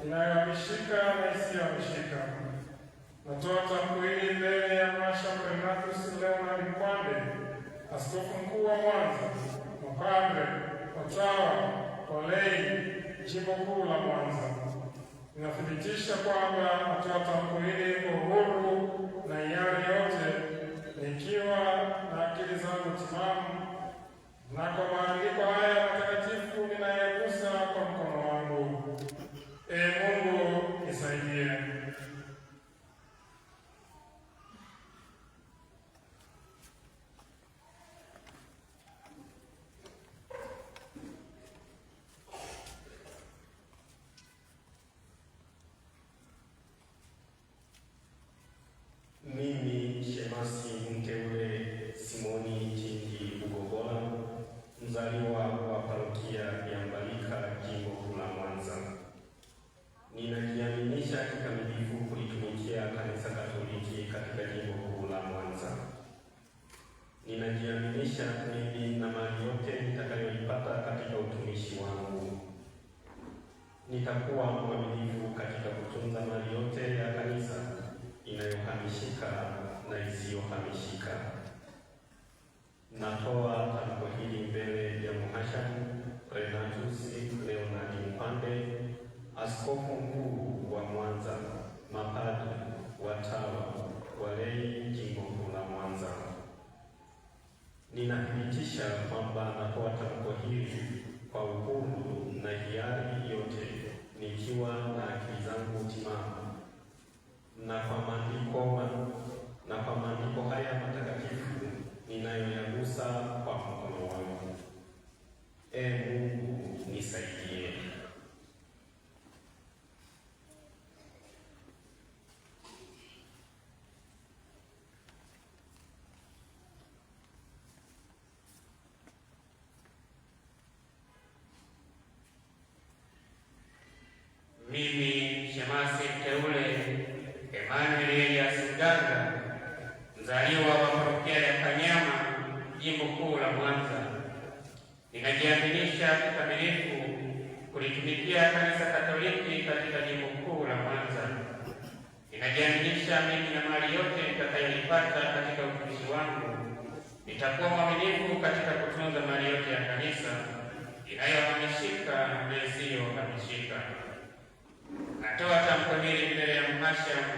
inayohamishika na isiyohamishika. Natoa tamko hili mbele ya Mhashamu Renatus Leonard Mkwande, Askofu Mkuu wa Mwanza, mapadre, watawa, walei, Jimbo Kuu la Mwanza. Ninathibitisha kwamba natoa tamko hili kwa uhuru na hiari yote, nikiwa na akili zangu timamu, na kwa maandiko haya matakatifu ninayagusa kwa mkono wangu. Mungu nisaidie. Mimi Shemasi mteule Simoni Tingi Bugogola, mzaliwa wa parokia ya Mbalika, Jimbo Kuu la Mwanza, ninajiaminisha kikamilifu kulitumikia Kanisa Katoliki katika Jimbo Kuu la Mwanza. Ninajiaminisha mimi na mali yote nitakayoipata katika utumishi wangu. Nitakuwa mwaminifu katika kutunza mali yote ya Kanisa inayohamishika na isiyohamishika. Natoa tamko hili mbele ya Mhashamu Renatus Leonard Mkwande, Askofu Mkuu wa Mwanza, mapadre, watawa, walei, Jimbo Kuu la Mwanza. Ninathibitisha kwamba natoa tamko hili kwa uhuru na hiari yote, nikiwa na akili zangu timamu, na kwa maandiko haya matakatifu ninayoyagusa kwa mkono wangu. Mungu nisaidie. Mimi Shemasi mteule Emmanuel Elias Mganga, mzaliwa wa parokia ya Kanyama, Jimbo Kuu la Mwanza, ninajiaminisha kikamilifu kulitumikia Kanisa Katoliki katika Jimbo Kuu la Mwanza. Ninajiaminisha mimi na mali yote nitakayoipata katika utumishi wangu. Nitakuwa mwaminifu katika kutunza mali yote ya Kanisa inayohamishika na isiyohamishika. Natoa tamko hili mbele ya Mhashamu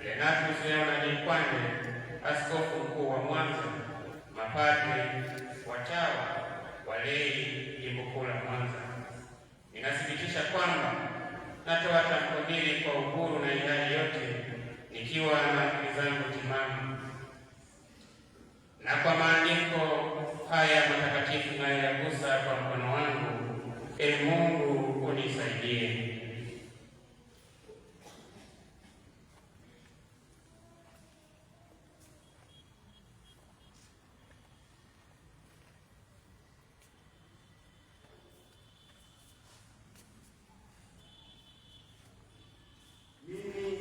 Renatus Leonard Mkwande, Askofu Mkuu wa Mwanza, mapadre, watawa, walei, Jimbo Kuu la Mwanza. Ninathibitisha kwamba natoa tamko hili kwa uhuru na hiari yote, nikiwa na akili zangu timamu, na kwa maandiko haya matakatifu nayoyagusa kwa mkono wangu. Mungu unisaidie.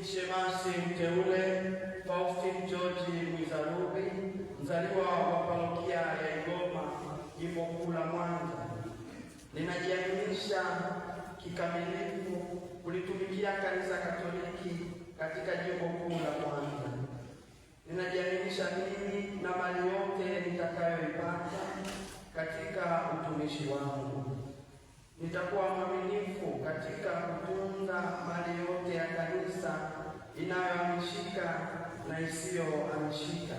Shemasi mteule Faustin George Mwizarubi, mzaliwa wa parokia ya Igoma, Jimbo Kuu la Mwanza, ninajiaminisha kikamilifu kulitumikia Kanisa Katoliki katika Jimbo Kuu la Mwanza. Ninajiaminisha mimi na mali yote nitakayoipata katika utumishi wangu. Nitakuwa mwaminifu katika kutunza mali yote ya Kanisa inayohamishika na isiyohamishika.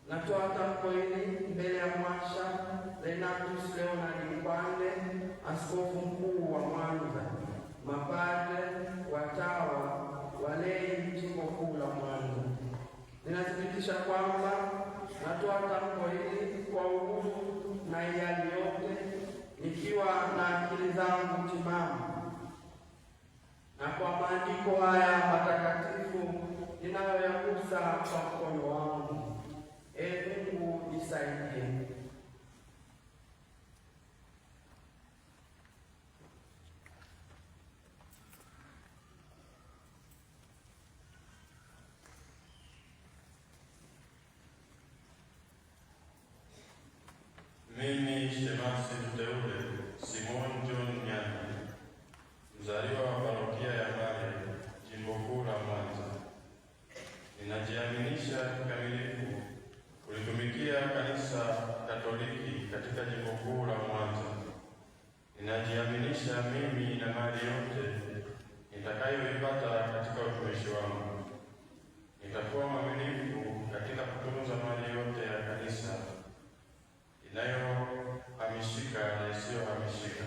Natoa tamko hili mbele ya Mhashamu Renatus Leonard Mkwande, Askofu Mkuu wa Mwanza, mapadre, watawa, walei, Jimbo Kuu la Mwanza. Ninathibitisha kwamba natoa tamko hili kwa uhuru na hiari yote, nikiwa na akili zangu timamu, na kwa maandiko haya matakatifu ninayoyagusa kwa mkono wangu. Mungu nisaidie. Mimi Shemasi mteule Simon John Nyanda, mzaliwa wa parokia ya Mbale, jimbo kuu la Mwanza, ninajiaminisha kikamilifu kulitumikia Kanisa Katoliki katika jimbo kuu la Mwanza. Ninajiaminisha mimi na mali yote nitakayoipata katika utumishi wangu. Nitakuwa mwaminifu katika kutunza mali yote ya kanisa inayohamishika na isiyohamishika.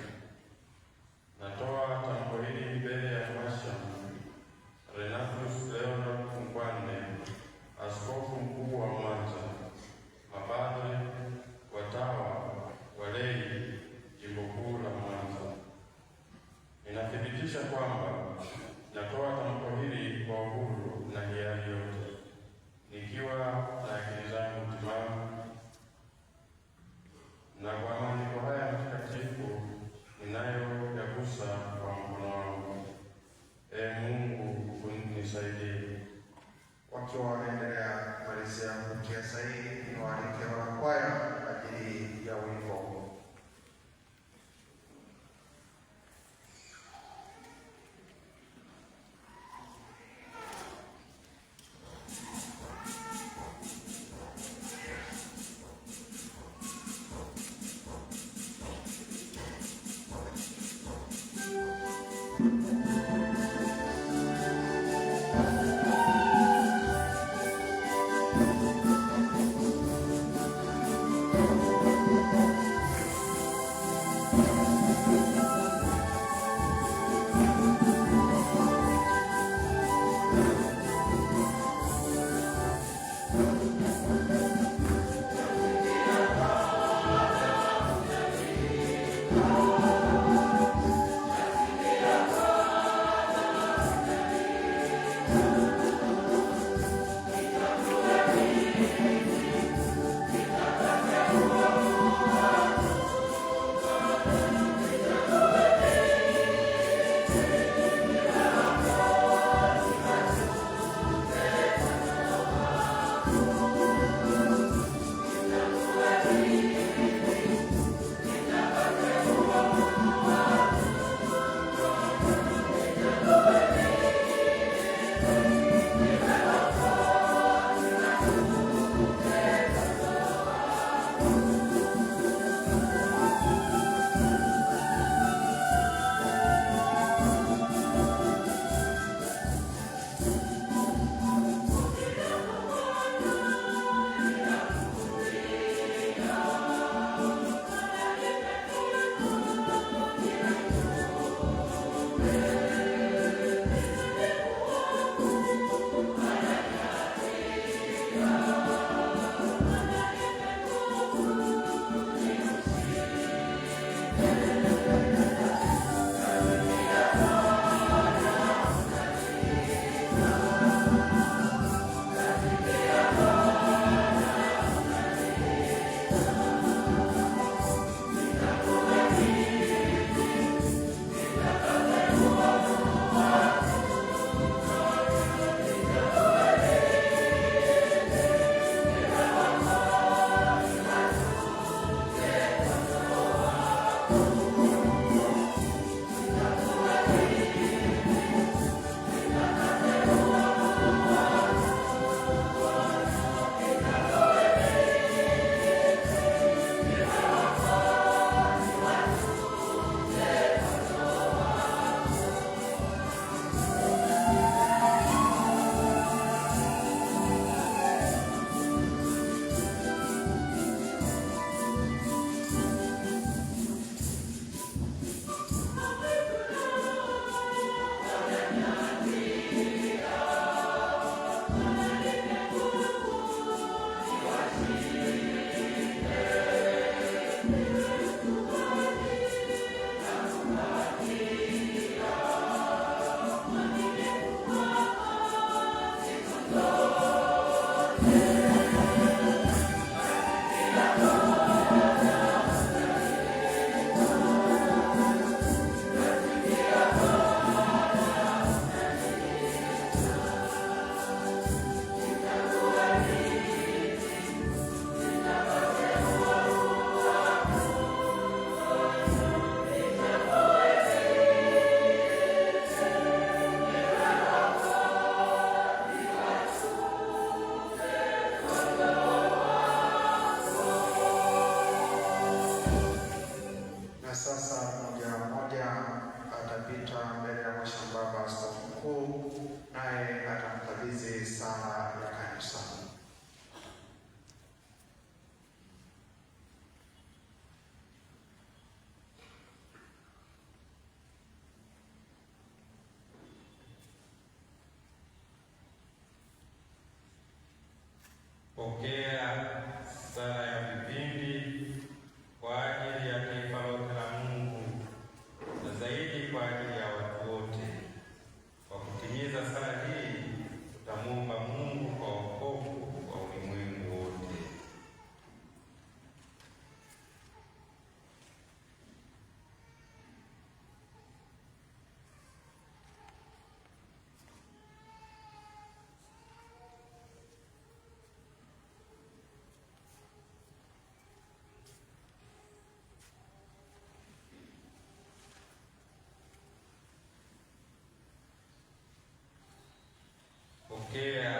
Natoa tamko hili mbele ya Mhashamu Renatus Leonard Mkwande, askofu mkuu wa Mwanza, mapadre, watawa, walei, jimbo kuu la Mwanza. Ninathibitisha kwamba natoa tamko hili kwa uhuru na hiari yote, nikiwa na akili zangu timamu, na kwa maandiko haya matakatifu ninayoyagusa kwa mkono wangu. Ee Mungu unisaidie. Wakiwa wanaendelea kumalizia kutia sahihi, niwaalike wanakwaya kwa ajili ya wimbo. Thank you. Karibu sana. Pokea sala ya vipindi kwa ajili ya taifa lote la Mungu na zaidi kwa ajili ya watu wote. Kwa kutimiza sala hii, tutamwomba Mungu kwa wokovu wa ulimwengu wote. Pokea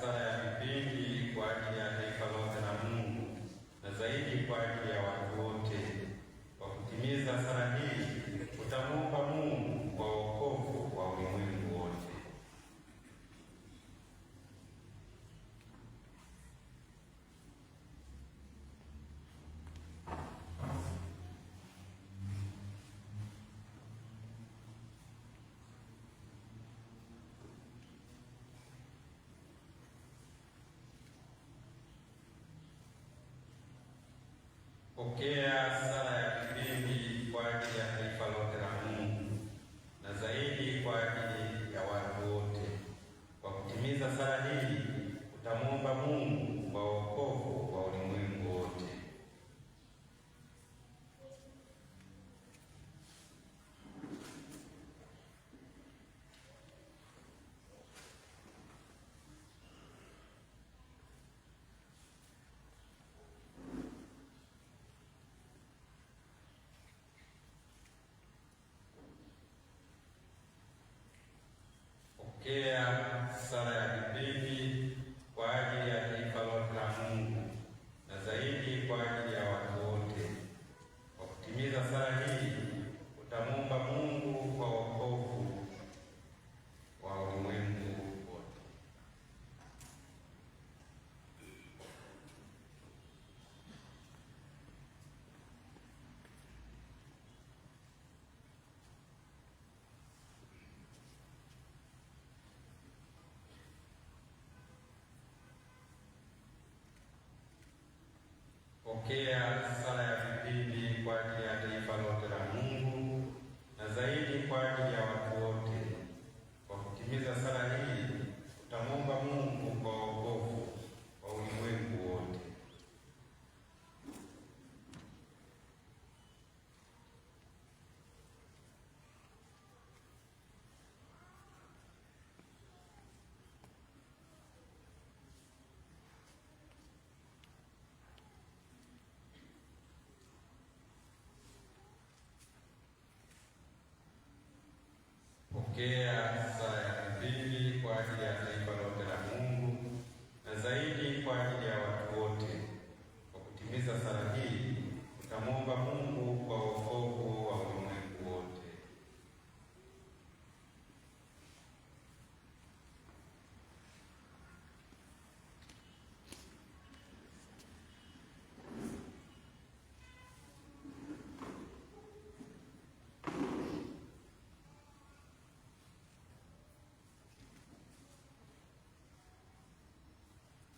sala ya vipindi kwa ajili ya taifa lote la Mungu na zaidi kwa ajili ya watu wote. Kwa kutimiza sala hii, utamwomba Mungu kwa wokovu wa ulimwengu wote. Pokea sala ya kipindi kwa ajili ya taifa lote la Mungu na zaidi kwa ajili ya watu wote. Kwa kutimiza sala hii, utamwomba Mungu kwa wokovu wa ulimwengu wote. Pokea sala ya vipindi kwa ajili ya taifa lote la Mungu na zaidi kwa ajili ya watu wote. Kwa kutimiza sala hii, utamwomba Mungu kwa wokovu wa ulimwengu wote. Pokea sala ya vipindi kwa ajili ya taifa lote la Mungu na zaidi kwa ajili ya watu wote. Kwa kutimiza sala hii, utamwomba Mungu kwa wokovu wa ulimwengu wote. Pokea sala ya vipindi kwa ajili ya taifa lote la Mungu na zaidi kwa ajili ya watu wote. Kwa kutimiza sala hii, utamwomba Mungu kwa wokovu wa ulimwengu wote.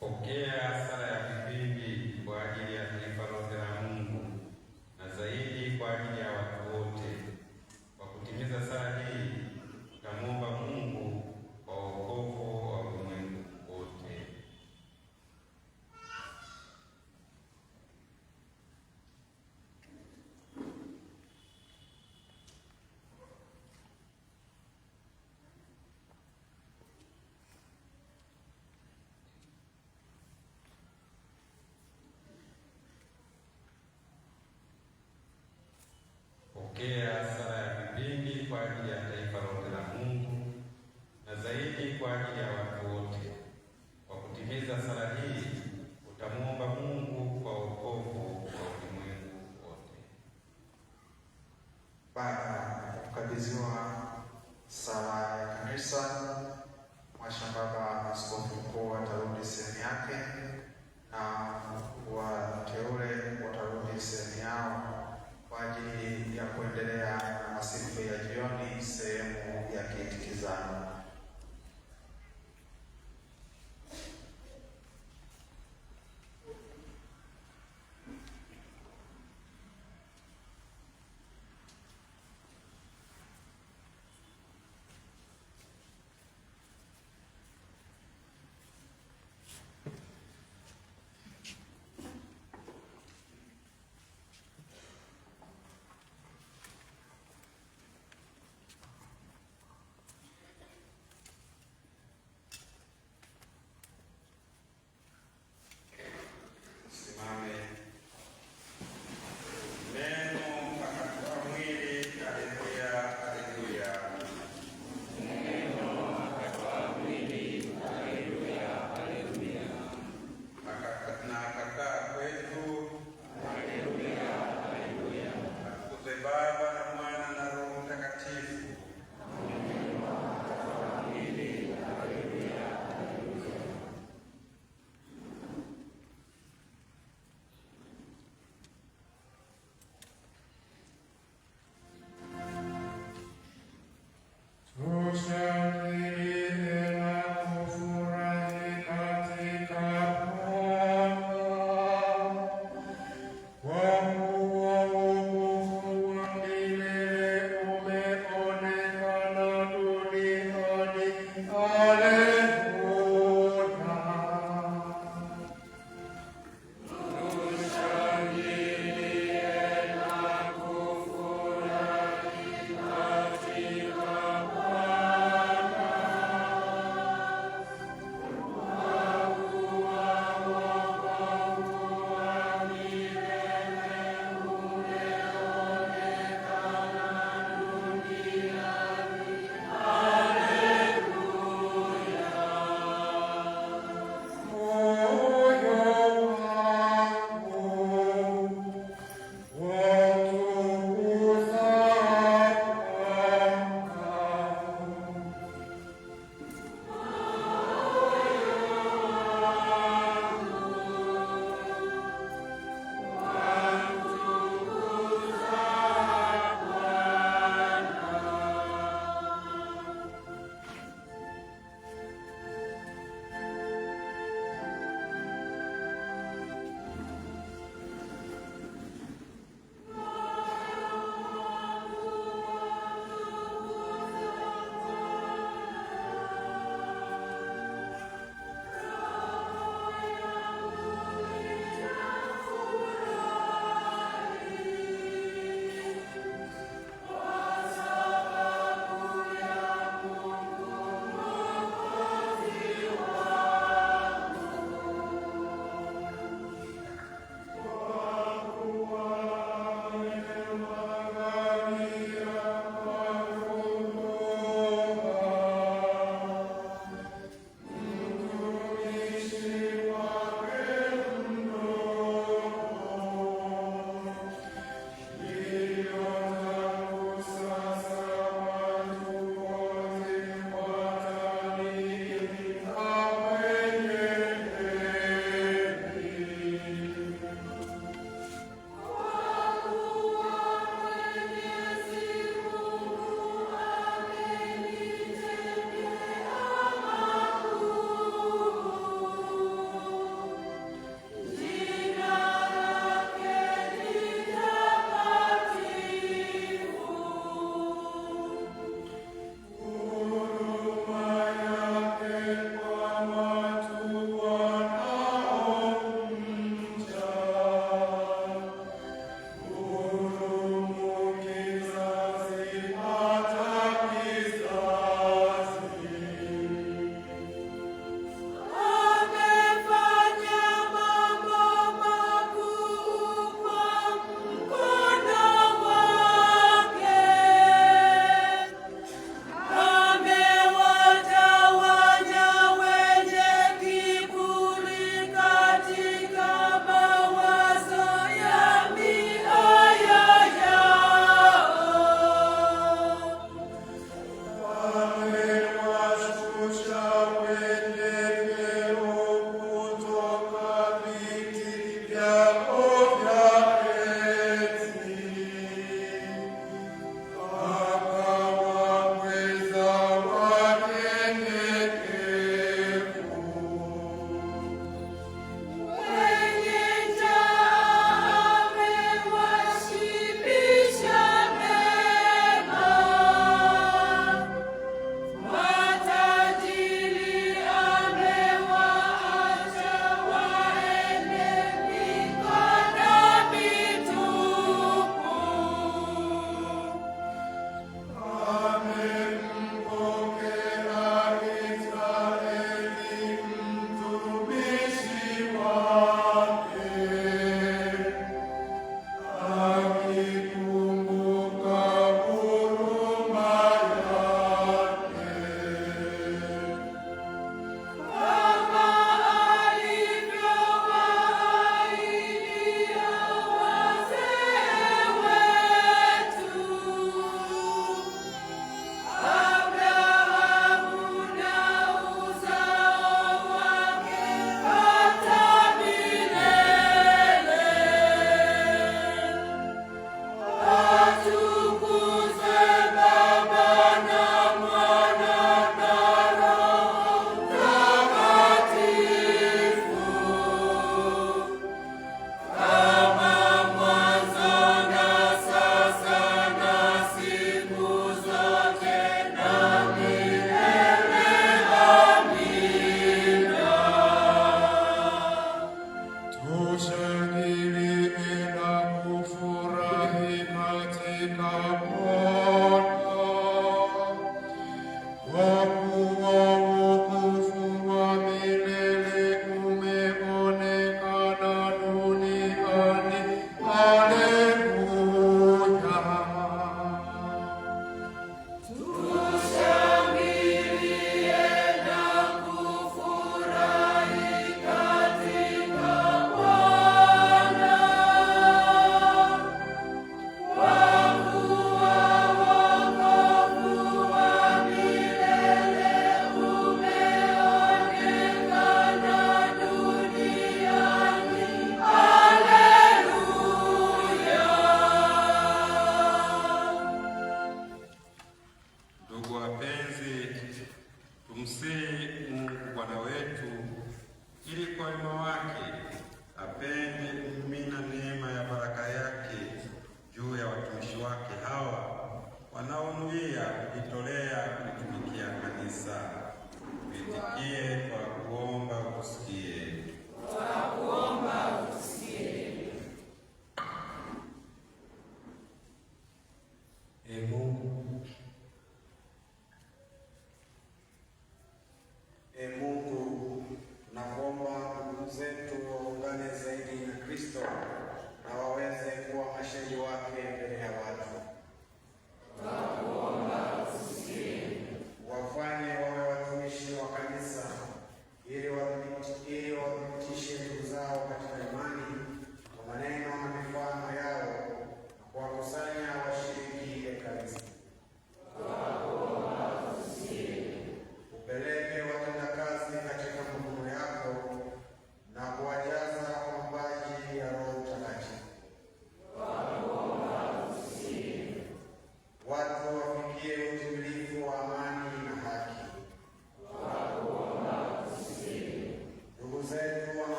Pokea sala ya vipindi kwa ajili ya taifa lote la Mungu na zaidi kwa ajili ya watu wote. Kwa kutimiza sala hii, utamwomba Mungu kwa wokovu wa ulimwengu wote. yake, na wateule watarudi sehemu yao kwa ajili ya kuendelea na masifu ya jioni sehemu ya kiitikizano.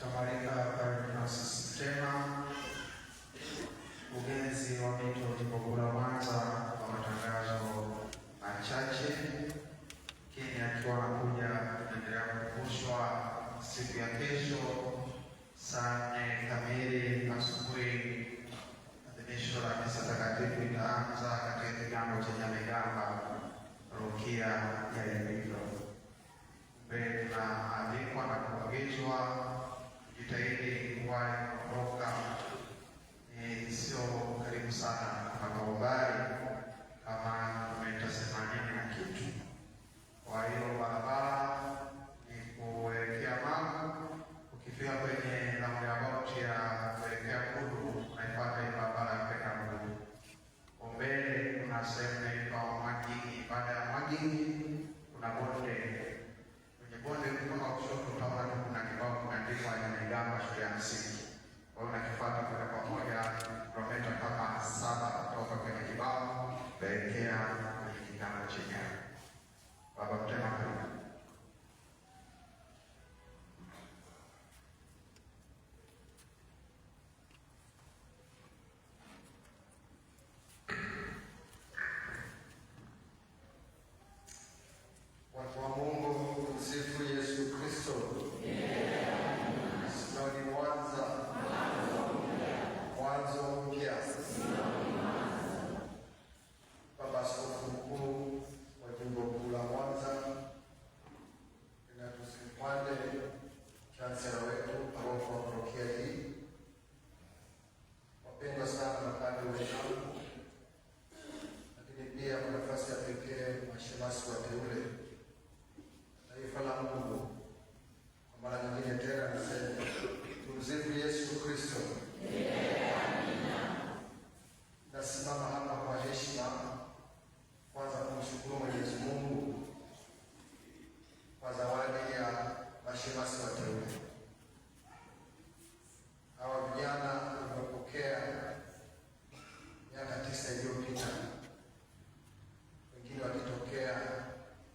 Tamarika Padre Francis Mtema, ujenzi wa mito Kibogora Mwanza, kwa matangazo machache, lakini akiwa anakuja kuendelea kukumbushwa siku ya kesho saa 4 kamili asubuhi, adhimisho la misa takatifu itaanza katika kigango cha Nyamigamba, parokia ya Iringa. Tunaalikwa na kuagizwa jitahidi kuwahi kuondoka, sio karibu sana mpaka umbali kama kilomita 80 na kitu. Kwa hiyo barabara ni kuelekea Magu, ukifika kwenye roundabout ya kuelekea Kudu unaipata hii barabara ya kwenda Kudu. Kwa mbele kuna sehemu inaitwa Mwagingi. Baada ya Mwagingi kuna bonde. Kwenye bonde kutoka kushoto utaona kuna kibao kimeandikwa Nyamigamba shule ya msingi. Kwa hiyo unakifuata kwa pamoja kilomita kama 7 kutoka kwenye kibao kuelekea kwenye kigango chenyewe. Baba Mtema, karibu. Watu wa Mungu, msifu Yesu Kristo. Sinodi Mwanza, mwanzo mpya. Baba Askofu Mkuu wa Jimbo Kuu la Mwanza, Ignatius Mpwande, chansela wetu paroko wa parokia hii, wapendwa sana mapadri wenzangu, lakini pia kwa nafasi ya pekee mashemasi wateule, taifa la Mungu, kwa mara nyingine tena niseme tumsifu Yesu Kristo. Nasimama hapa kwa heshima, kwanza kumshukuru Mwenyezi Mungu kwa zawadi ya mashemasi wateule. Hawa vijana wamepokea miaka 9 iliyopita, wengine wakitokea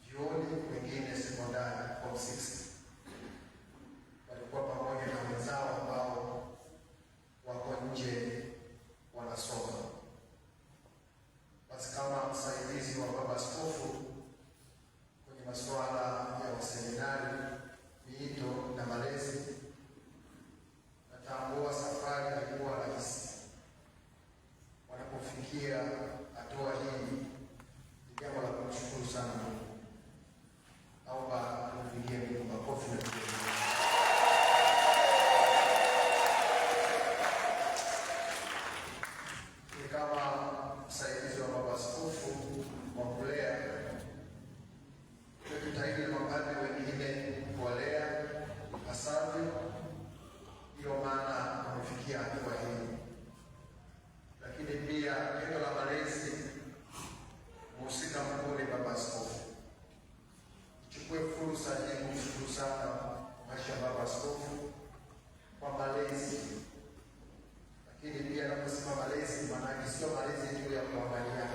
vyuoni, wengine sekondari form 6. Walikuwa pamoja na wenzao ambao wako nje wanasoma. Basi kama msaidizi wa Baba Askofu kwenye masuala ya waseminari, miito na malezi, natambua safari ilikuwa rahisi. Wanapofikia hatua hii ni jambo la kumshukuru sana Mungu. Naomba tumpigie Mungu makofi na vigelegele. Ni kama msaidizi wa Baba Askofu wa kulea, tunajitahidi na mapadri wengine kuwalea ipasavyo, ndiyo maana wamefikia hatua hii. Lakini pia tendo la malezi, mhusika mkuu ni Baba Askofu. Nichukue fursa hii kumshukuru sana maisha ya Baba Askofu kwa malezi. Lakini pia naposema malezi, maanake sio malezi tu ya kuangalia,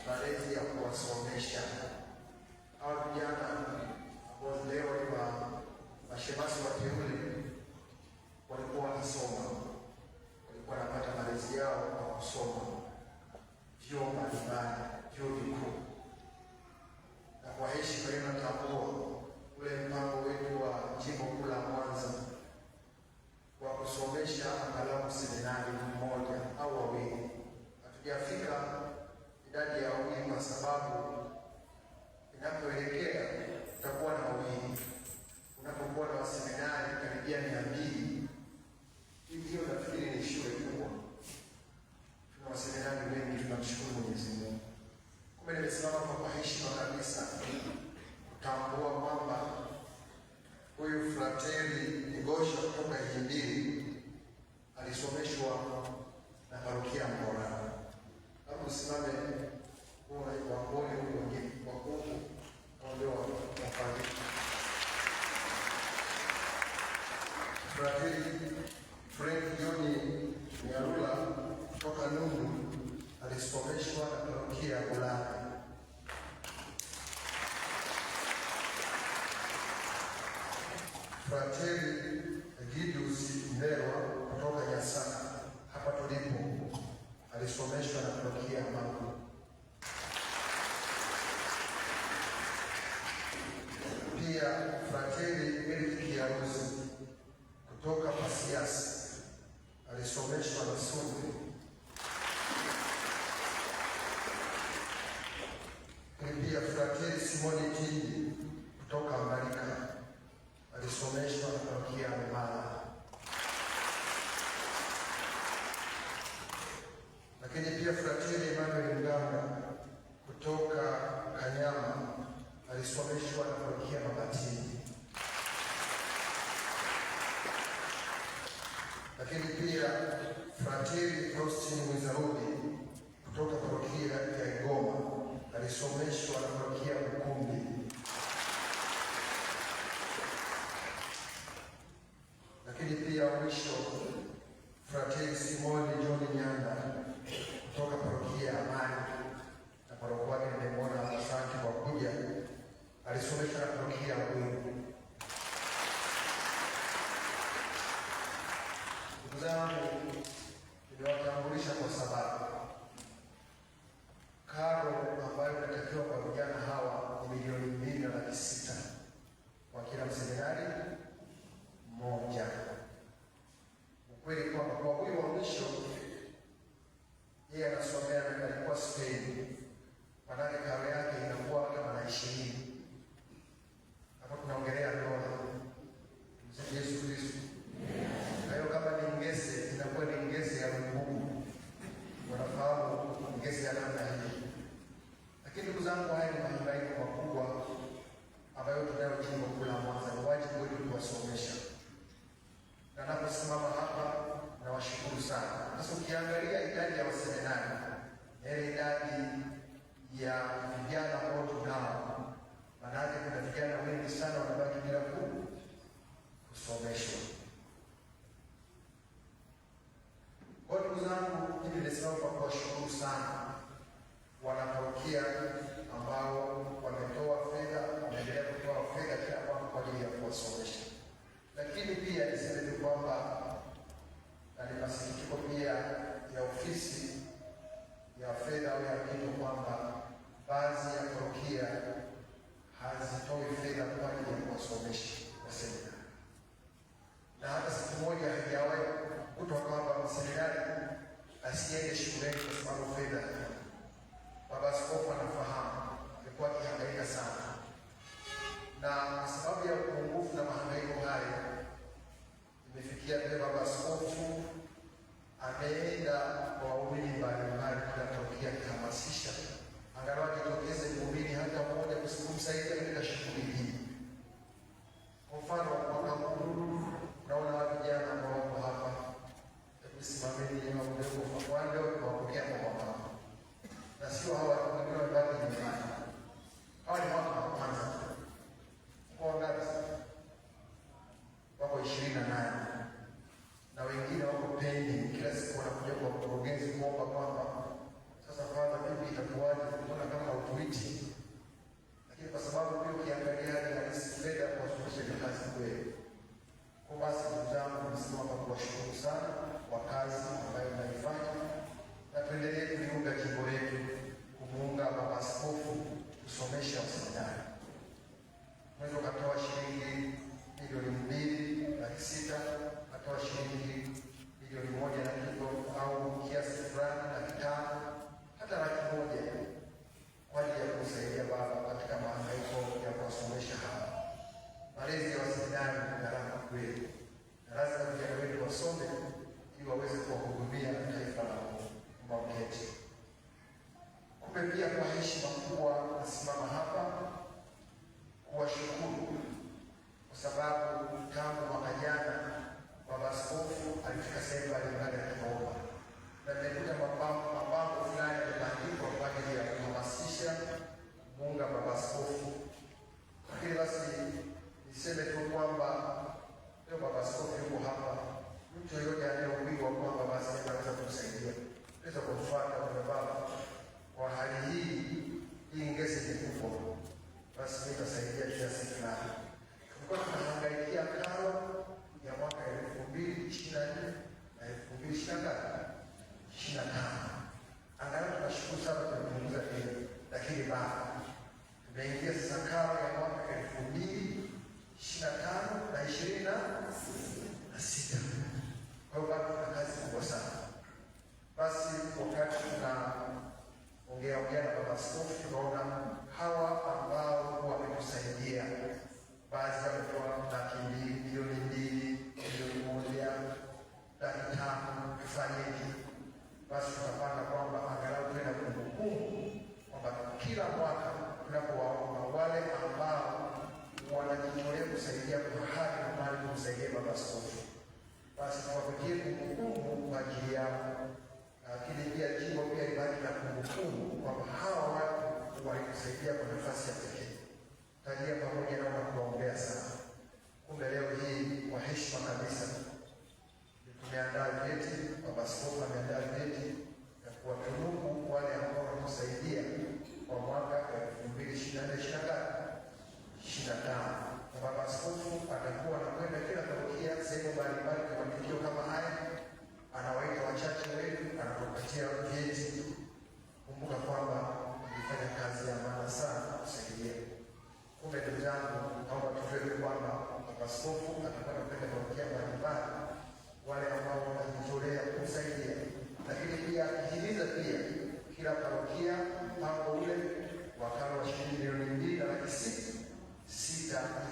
malezi ya kuwasomesha hawa vijana ambao leo ni mashemasi wateule. Walikuwa wakisoma, walikuwa wanapata malezi yao kwa kusoma vyuo mbalimbali, vyuo vikuu. Na kwa heshima hiyo natambua ule mpango wetu wa Jimbo Kuu la Mwanza wa kusomesha angalau seminari mmoja au wawili. Hatujafika idadi ya wawili kwa sababu inapoelekea tutakuwa na wawili. Unapokuwa na waseminari karibia 200, hiyo nafikiri ni shule kubwa. Tuna waseminari wengi, tunamshukuru Mwenyezi Mungu. Kumbe nimesimama kwa heshima kabisa kutambua kwamba huyu Frateri Igosha kutoka Ihimbili alisomeshwa na parokia Mborani. Hapo usimame kuna wangoni huko wengine wakuu ndio wafariki. Frateri Frank John Nyarula kutoka Nungu alisomeshwa na parokia ya Bulaya. Frateri kutoka Pasiasi alisomeshwa na Sumbi. Pia Frateri Simoni Tindi kutoka Mbarika alisomeshwa na parokia Mara. Lakini pia Frateri Emmanuel Nganga kutoka Kanyama alisomeshwa na parokia Mabatini. Lakini pia Frateri Faustin Mwizarudi kutoka parokia ya Igoma alisomeshwa na parokia Bukumbi. Lakini pia mwisho Frateri Simoni John Nyanda kutoka parokia ya Amani, na paroko wake nimemwona, asante kwa kuja, alisomeshwa na parokia ya Bwiru. Ndugu zangu, niliwatambulisha kwa sababu karo ambayo inatakiwa kwa vijana hawa ni milioni 2,600,000 kwa kila mseminari mmoja. Ukweli kwamba kwa huyu wa mwisho yeye anasomea na alikuwa Spain, manake karo yake inakuwa kama na 20. Hapo tunaongelea dola. Mzee Yesu Kristo. Kwa hiyo kama ni ngese inakuwa ni ngese ya Mungu. Wanafahamu ngese ya namna hii. Lakini ndugu zangu, haya ni mahangaiko makubwa ambayo tunayo jimbo kuu la Mwanza. Ni wajibu wetu kuwasomesha. Na naposimama hapa nawashukuru sana. Sasa ukiangalia idadi ya waseminari, ile idadi ya vijana ambao tunao, maanake kuna vijana wengi sana wanabaki bila kusomeshwa. Kwa ndugu zangu, mimi nimesimama kwa kuwashukuru sana wanaparokia ambao wametoa fedha, wanaendelea kutoa fedha kila mwaka kwa ajili ya kuwasomesha. Lakini pia niseme tu kwamba na ni masikitiko pia ya ofisi ya fedha au ya kitu kwamba baadhi ya parokia hazitoi fedha kwa ajili ya kuwasomesha waseminari, na hata siku moja haijawahi kutwa kwamba mseminari asiende shuleni kwa sababu fedha. Baba Askofu anafahamu, alikuwa akihangaika sana, na kwa sababu ya upungufu na mahangaiko haya imefikia pia Baba Askofu ameenda kwa waumini mbalimbali kila parokia akihamasisha angalau ajitokeze muumini hata mmoja kumsaidia katika shughuli hii. Kwa mfano, mwaka huu naona vijana ambao wako hapa, tusimameni nyuma mdogo kwa wale wapokea kwa mwaka, na sio hawa wengine wabaki nyumbani. Hawa ni mwaka wa kwanza. Kwa ngapi? Wako 28 na wengine wako pending. Kila siku wanakuja kwa mkurugenzi kuomba kwamba sasa fadha vipi, itakuwaje, mbona kama hautuiti? Lakini kwa sababu pia ukiangalia hali halisi fedha kuwasomesha ni kazi kweli. Kwa basi, ndugu zangu, nimesimama kwa kuwashukuru sana kwa kazi ambayo mnaifanya, na tuendelee kuliunga jimbo letu, kumuunga Baba Askofu kusomesha waseminari. Mwezi ukatoa shilingi milioni 2,600,000, akatoa shilingi milioni 1 na kitu au kiasi fulani, 500,000 hata 100,000 kwa ajili ya kusaidia baba katika mahangaiko ya kuwasomesha hawa. Malezi ya waseminari ni gharama kweli, na lazima vijana wetu wasome ili waweze kuwahudumia taifa la Mungu wetu. Kumbe pia kwa heshima kubwa nasimama hapa kuwashukuru kwa sababu tangu mwaka jana Baba Askofu alifika sehemu mbalimbali akiomba, na nimekuta mapambo fulani yamebandikwa kwa ajili ya kuhamasisha muunga Baba Askofu. Lakini basi niseme tu kwamba leo Baba Askofu yuko hapa, mtu yeyote anayeumbiwa kwamba basi anaweza kumsaidia, naweza kumfuata kwa baba kwa hali hii ngezi ni kubwa, basi nitasaidia kiasi fulani. Tulikuwa tunahangaikia karo ya mwaka 2024 na 2025. Angalau tunashukuru sana tumepunguza hili, lakini bado tumeingia sasa karo ya mwaka 2025 na 26. ibakie kumbukumbu kwa ajili yao, lakini pia jimbo pia libaki na kumbukumbu kwamba hawa watu walikusaidia kwa nafasi ya pekee. Tajia pamoja nao na kuwaombea sana. Kumbe leo hii kwa heshima kabisa tumeandaa vyeti, Baba Askofu ameandaa vyeti ya kuwatunuku wale ambao wanatusaidia kwa mwaka 2024-2025. Na Baba Askofu atakuwa anakwenda kila parokia sehemu mbalimbali kwa matukio kama haya, anawaita wachache wetu, anatupatia vyeti. Kumbuka kwamba ulifanya kazi ya maana sana kusaidia. Kumbe ndugu zangu, naomba tujue kwamba Baba Askofu atakwenda kwenda parokia mbalimbali, wale ambao wanajitolea kusaidia, lakini pia akihimiza pia kila parokia mpango ule wakala wa shilingi milioni 2.6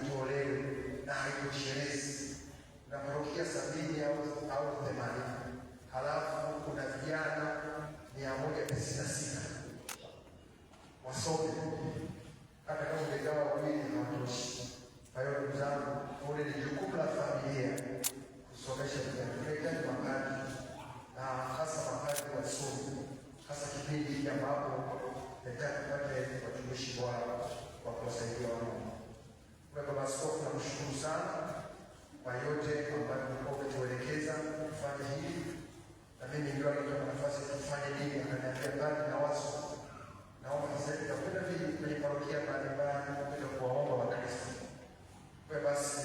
itolewe na haitoshelezi, na parokia 70 au 80. Halafu kuna vijana 196 wasome, hata kama ungegawa wawili hawatoshi. Kwa hiyo ndugu zangu, ule ni jukumu la familia kusomesha vijana. Tunahitaji mapadri na hasa mapadri wasomi, hasa kipindi hiki ambapo tunataka tupate watumishi bora wa kuwasaidia wanaume. Kwa Baba Askofu, nakushukuru sana kwa yote ambayo mlikuwa umetuelekeza kufanya hivi, na mimi ndio nilitoa nafasi ya kufanya nini, akaniambia bali na wazo, naomba sasa tutakwenda kwenye parokia mbalimbali kwenda kuwaomba Wakristo. Kwa basi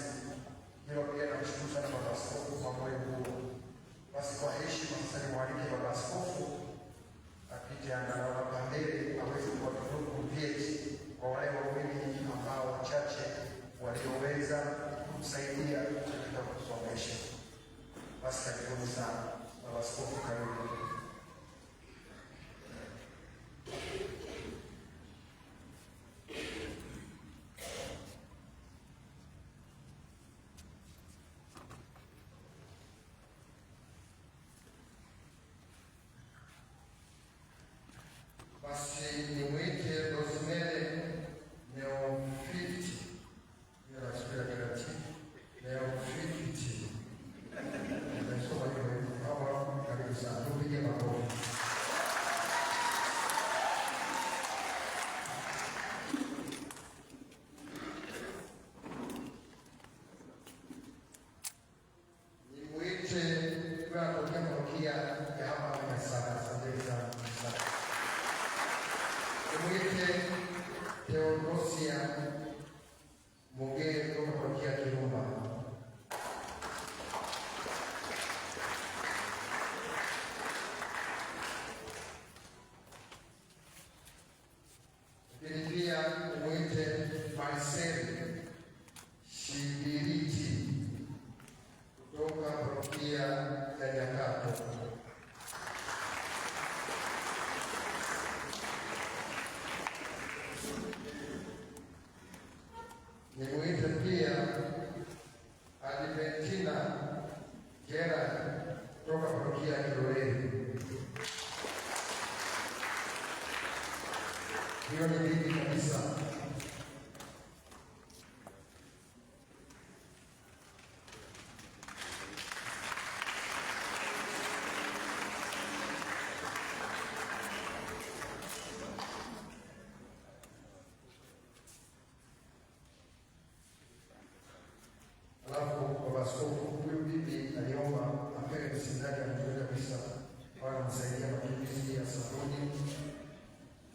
hilo pia namshukuru sana Baba Askofu kwa moyo huo. Basi kwa heshima sasa nimwalike Baba Askofu apite angalau hapa mbele aweze kuwatunuku vyeti kwa wale waumini ambao wachache walioweza kusaidia katika kusomesha. Basi karibuni sana Baba Askofu, karibu. Basi nimwite Rosemary Neofiti, Neofiti. Nimesoma hiyo hapo, karibu sana. Tupige makofi. Nimwite kwa parokia ya hapa Masaka. Asante sana. Nimwite Theodosia Mugere kutoka parokia Kirumba. Lakini pia nimwite Marcel Shibiriti kutoka parokia ya Nyakato. Nimwite pia Adventina Gerard kutoka parokia ya Kiloleni. Hiyo ni bidii kabisa. Alafu Baba Askofu, huyu bibi aliomba apewe msindaji mzuri kabisa, wala msaidia matumizi ya sabuni.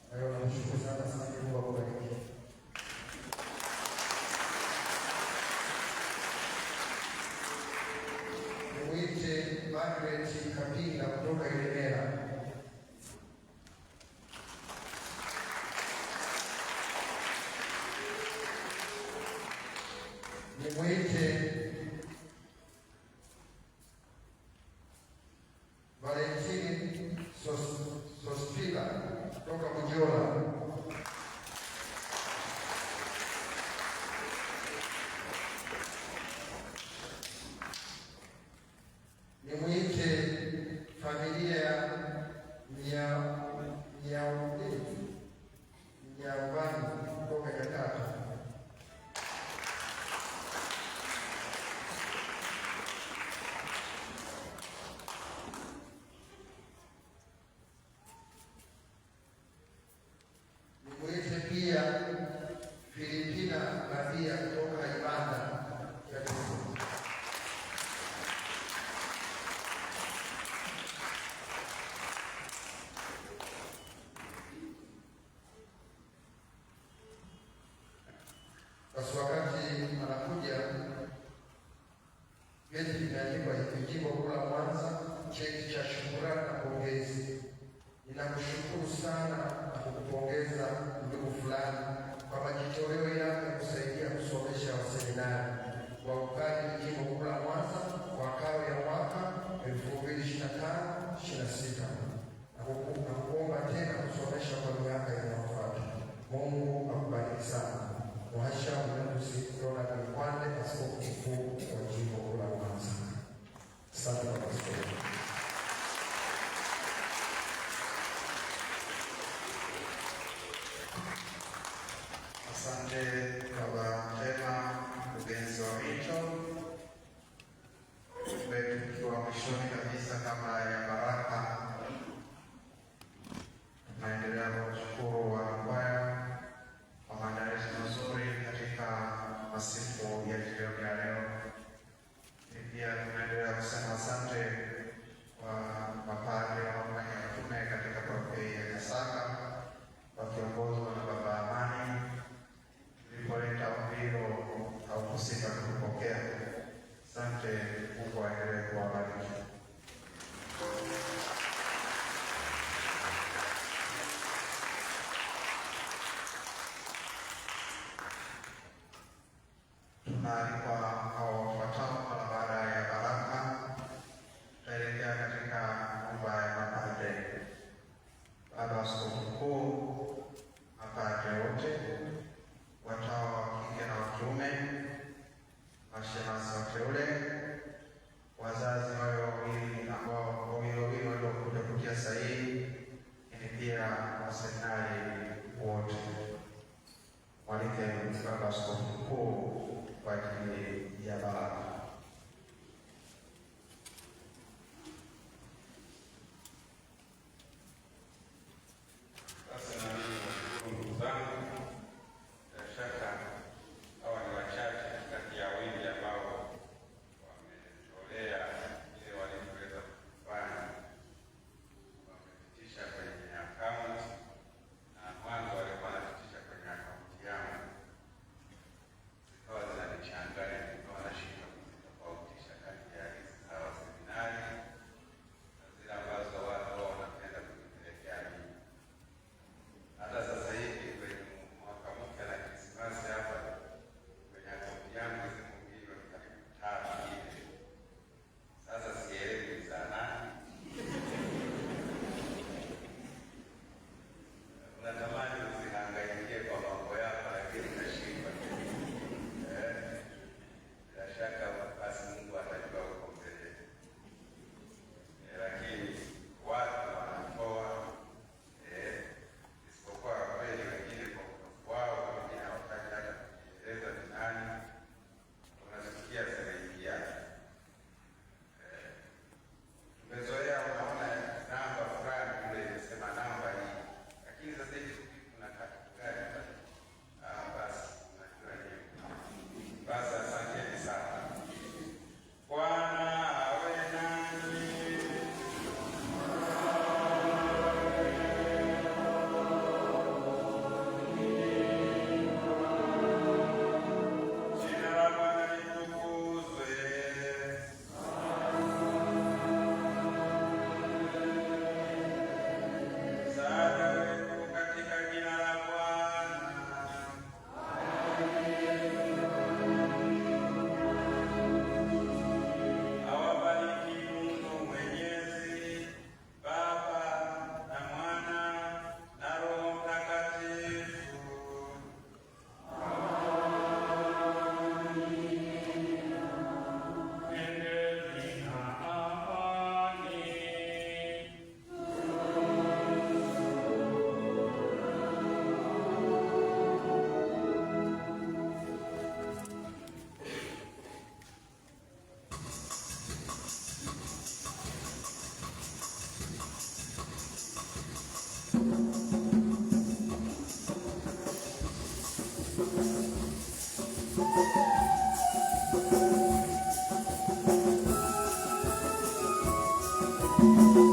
Kwa hiyo namshukuru sana sana, Mungu akubariki. Nimwite Margaret Kapinga kutoka Ilemela. Nimwite Valentini Sospila kutoka Bujola. Nimwite familia ya Nyavani kutoka Nyakato. Jimbo Kuu la Mwanza cheti cha shukrani na pongezi. Ninakushukuru sana na kukupongeza ndugu fulani kwa majitoleo yako ya kusaidia kusomesha waseminari wa upadre Jimbo Kuu la Mwanza kwa kao ya mwaka 2025/26 na kukuomba tena kusomesha kwa miaka inayofuata. Mungu akubariki sana. Mhashamu Mnunuzi Ronald Mkwande, Askofu Mkuu wa Jimbo Kuu la Mwanza. Asante kwa askofu. Asante Baba Njema, mkurugenzi wa mito wetu, tukiwa mwishoni kabisa kabla ya baraka, tunaendelea kushukuru wanakwaya kwa maandalizi mazuri katika masifu ya jioni ya leo. Pia tunaendelea kusema asante kwa mapadre wanaofanya utume katika parokia ya Nyasaka wakiongozwa na Baba Amani. Tulipoleta umbilo au kusika kupokea. Asante, Mungu aendelee kuwabariki. Tunaalikwa hao wafuatao mara baada ya baraka. Tutaelekea katika nyumba ya mapadre. Baba Askofu Mkuu, mapadre wote, watawa wa kike na wa kiume, mashemasi wateule, wazazi wale wawili waliokuja kutia sahihi, lakini pia waseminari wote. Mwalike Baba Askofu Mkuu kwa ajili ya baraka. Sasa na mimi nashukuru ndugu zangu, bila shaka hawa ni wachache kati ya wengi ambao wametolea ile walivyoweza kufanya, wamepitisha kwenye akaunti, na mwanzo walikuwa wanapitisha kwenye akaunti yangu, zikawa zinanichanganya, nikawa nashindwa kuzitofautisha kati ya hizi za waseminari na zile ambazo watu wao wanapenda kuzipelekea mimi. Hata sasa hivi kwenye mwaka mpya na Krismasi hapa kwenye akaunti yangu hizi milioni karibu 5 hivi. Sasa sielewi za nani. Unatamani usihangaikie kwa mambo yako, lakini unashindwa. Bila shaka basi Mungu atajua huko mbele. Lakini watu wanatoa isipokuwa kweli wengine kwa utofu wao, wengine hawataki hata kujieleza ni nani, unasikia zinaingia. Tumezoea, unaona namba fulani kule imesema namba hii, lakini sasa hivi kuna kitu gani? Basi unajua nini. Basi asanteni sana. Bwana awe nanyi. Jina la Bwana litukuzwe. Msaada wetu katika jina la Bwana. Awabariki Mungu Mwenyezi, Baba na Mwana na Roho Mtakatifu. Endeni na amani. Thank you.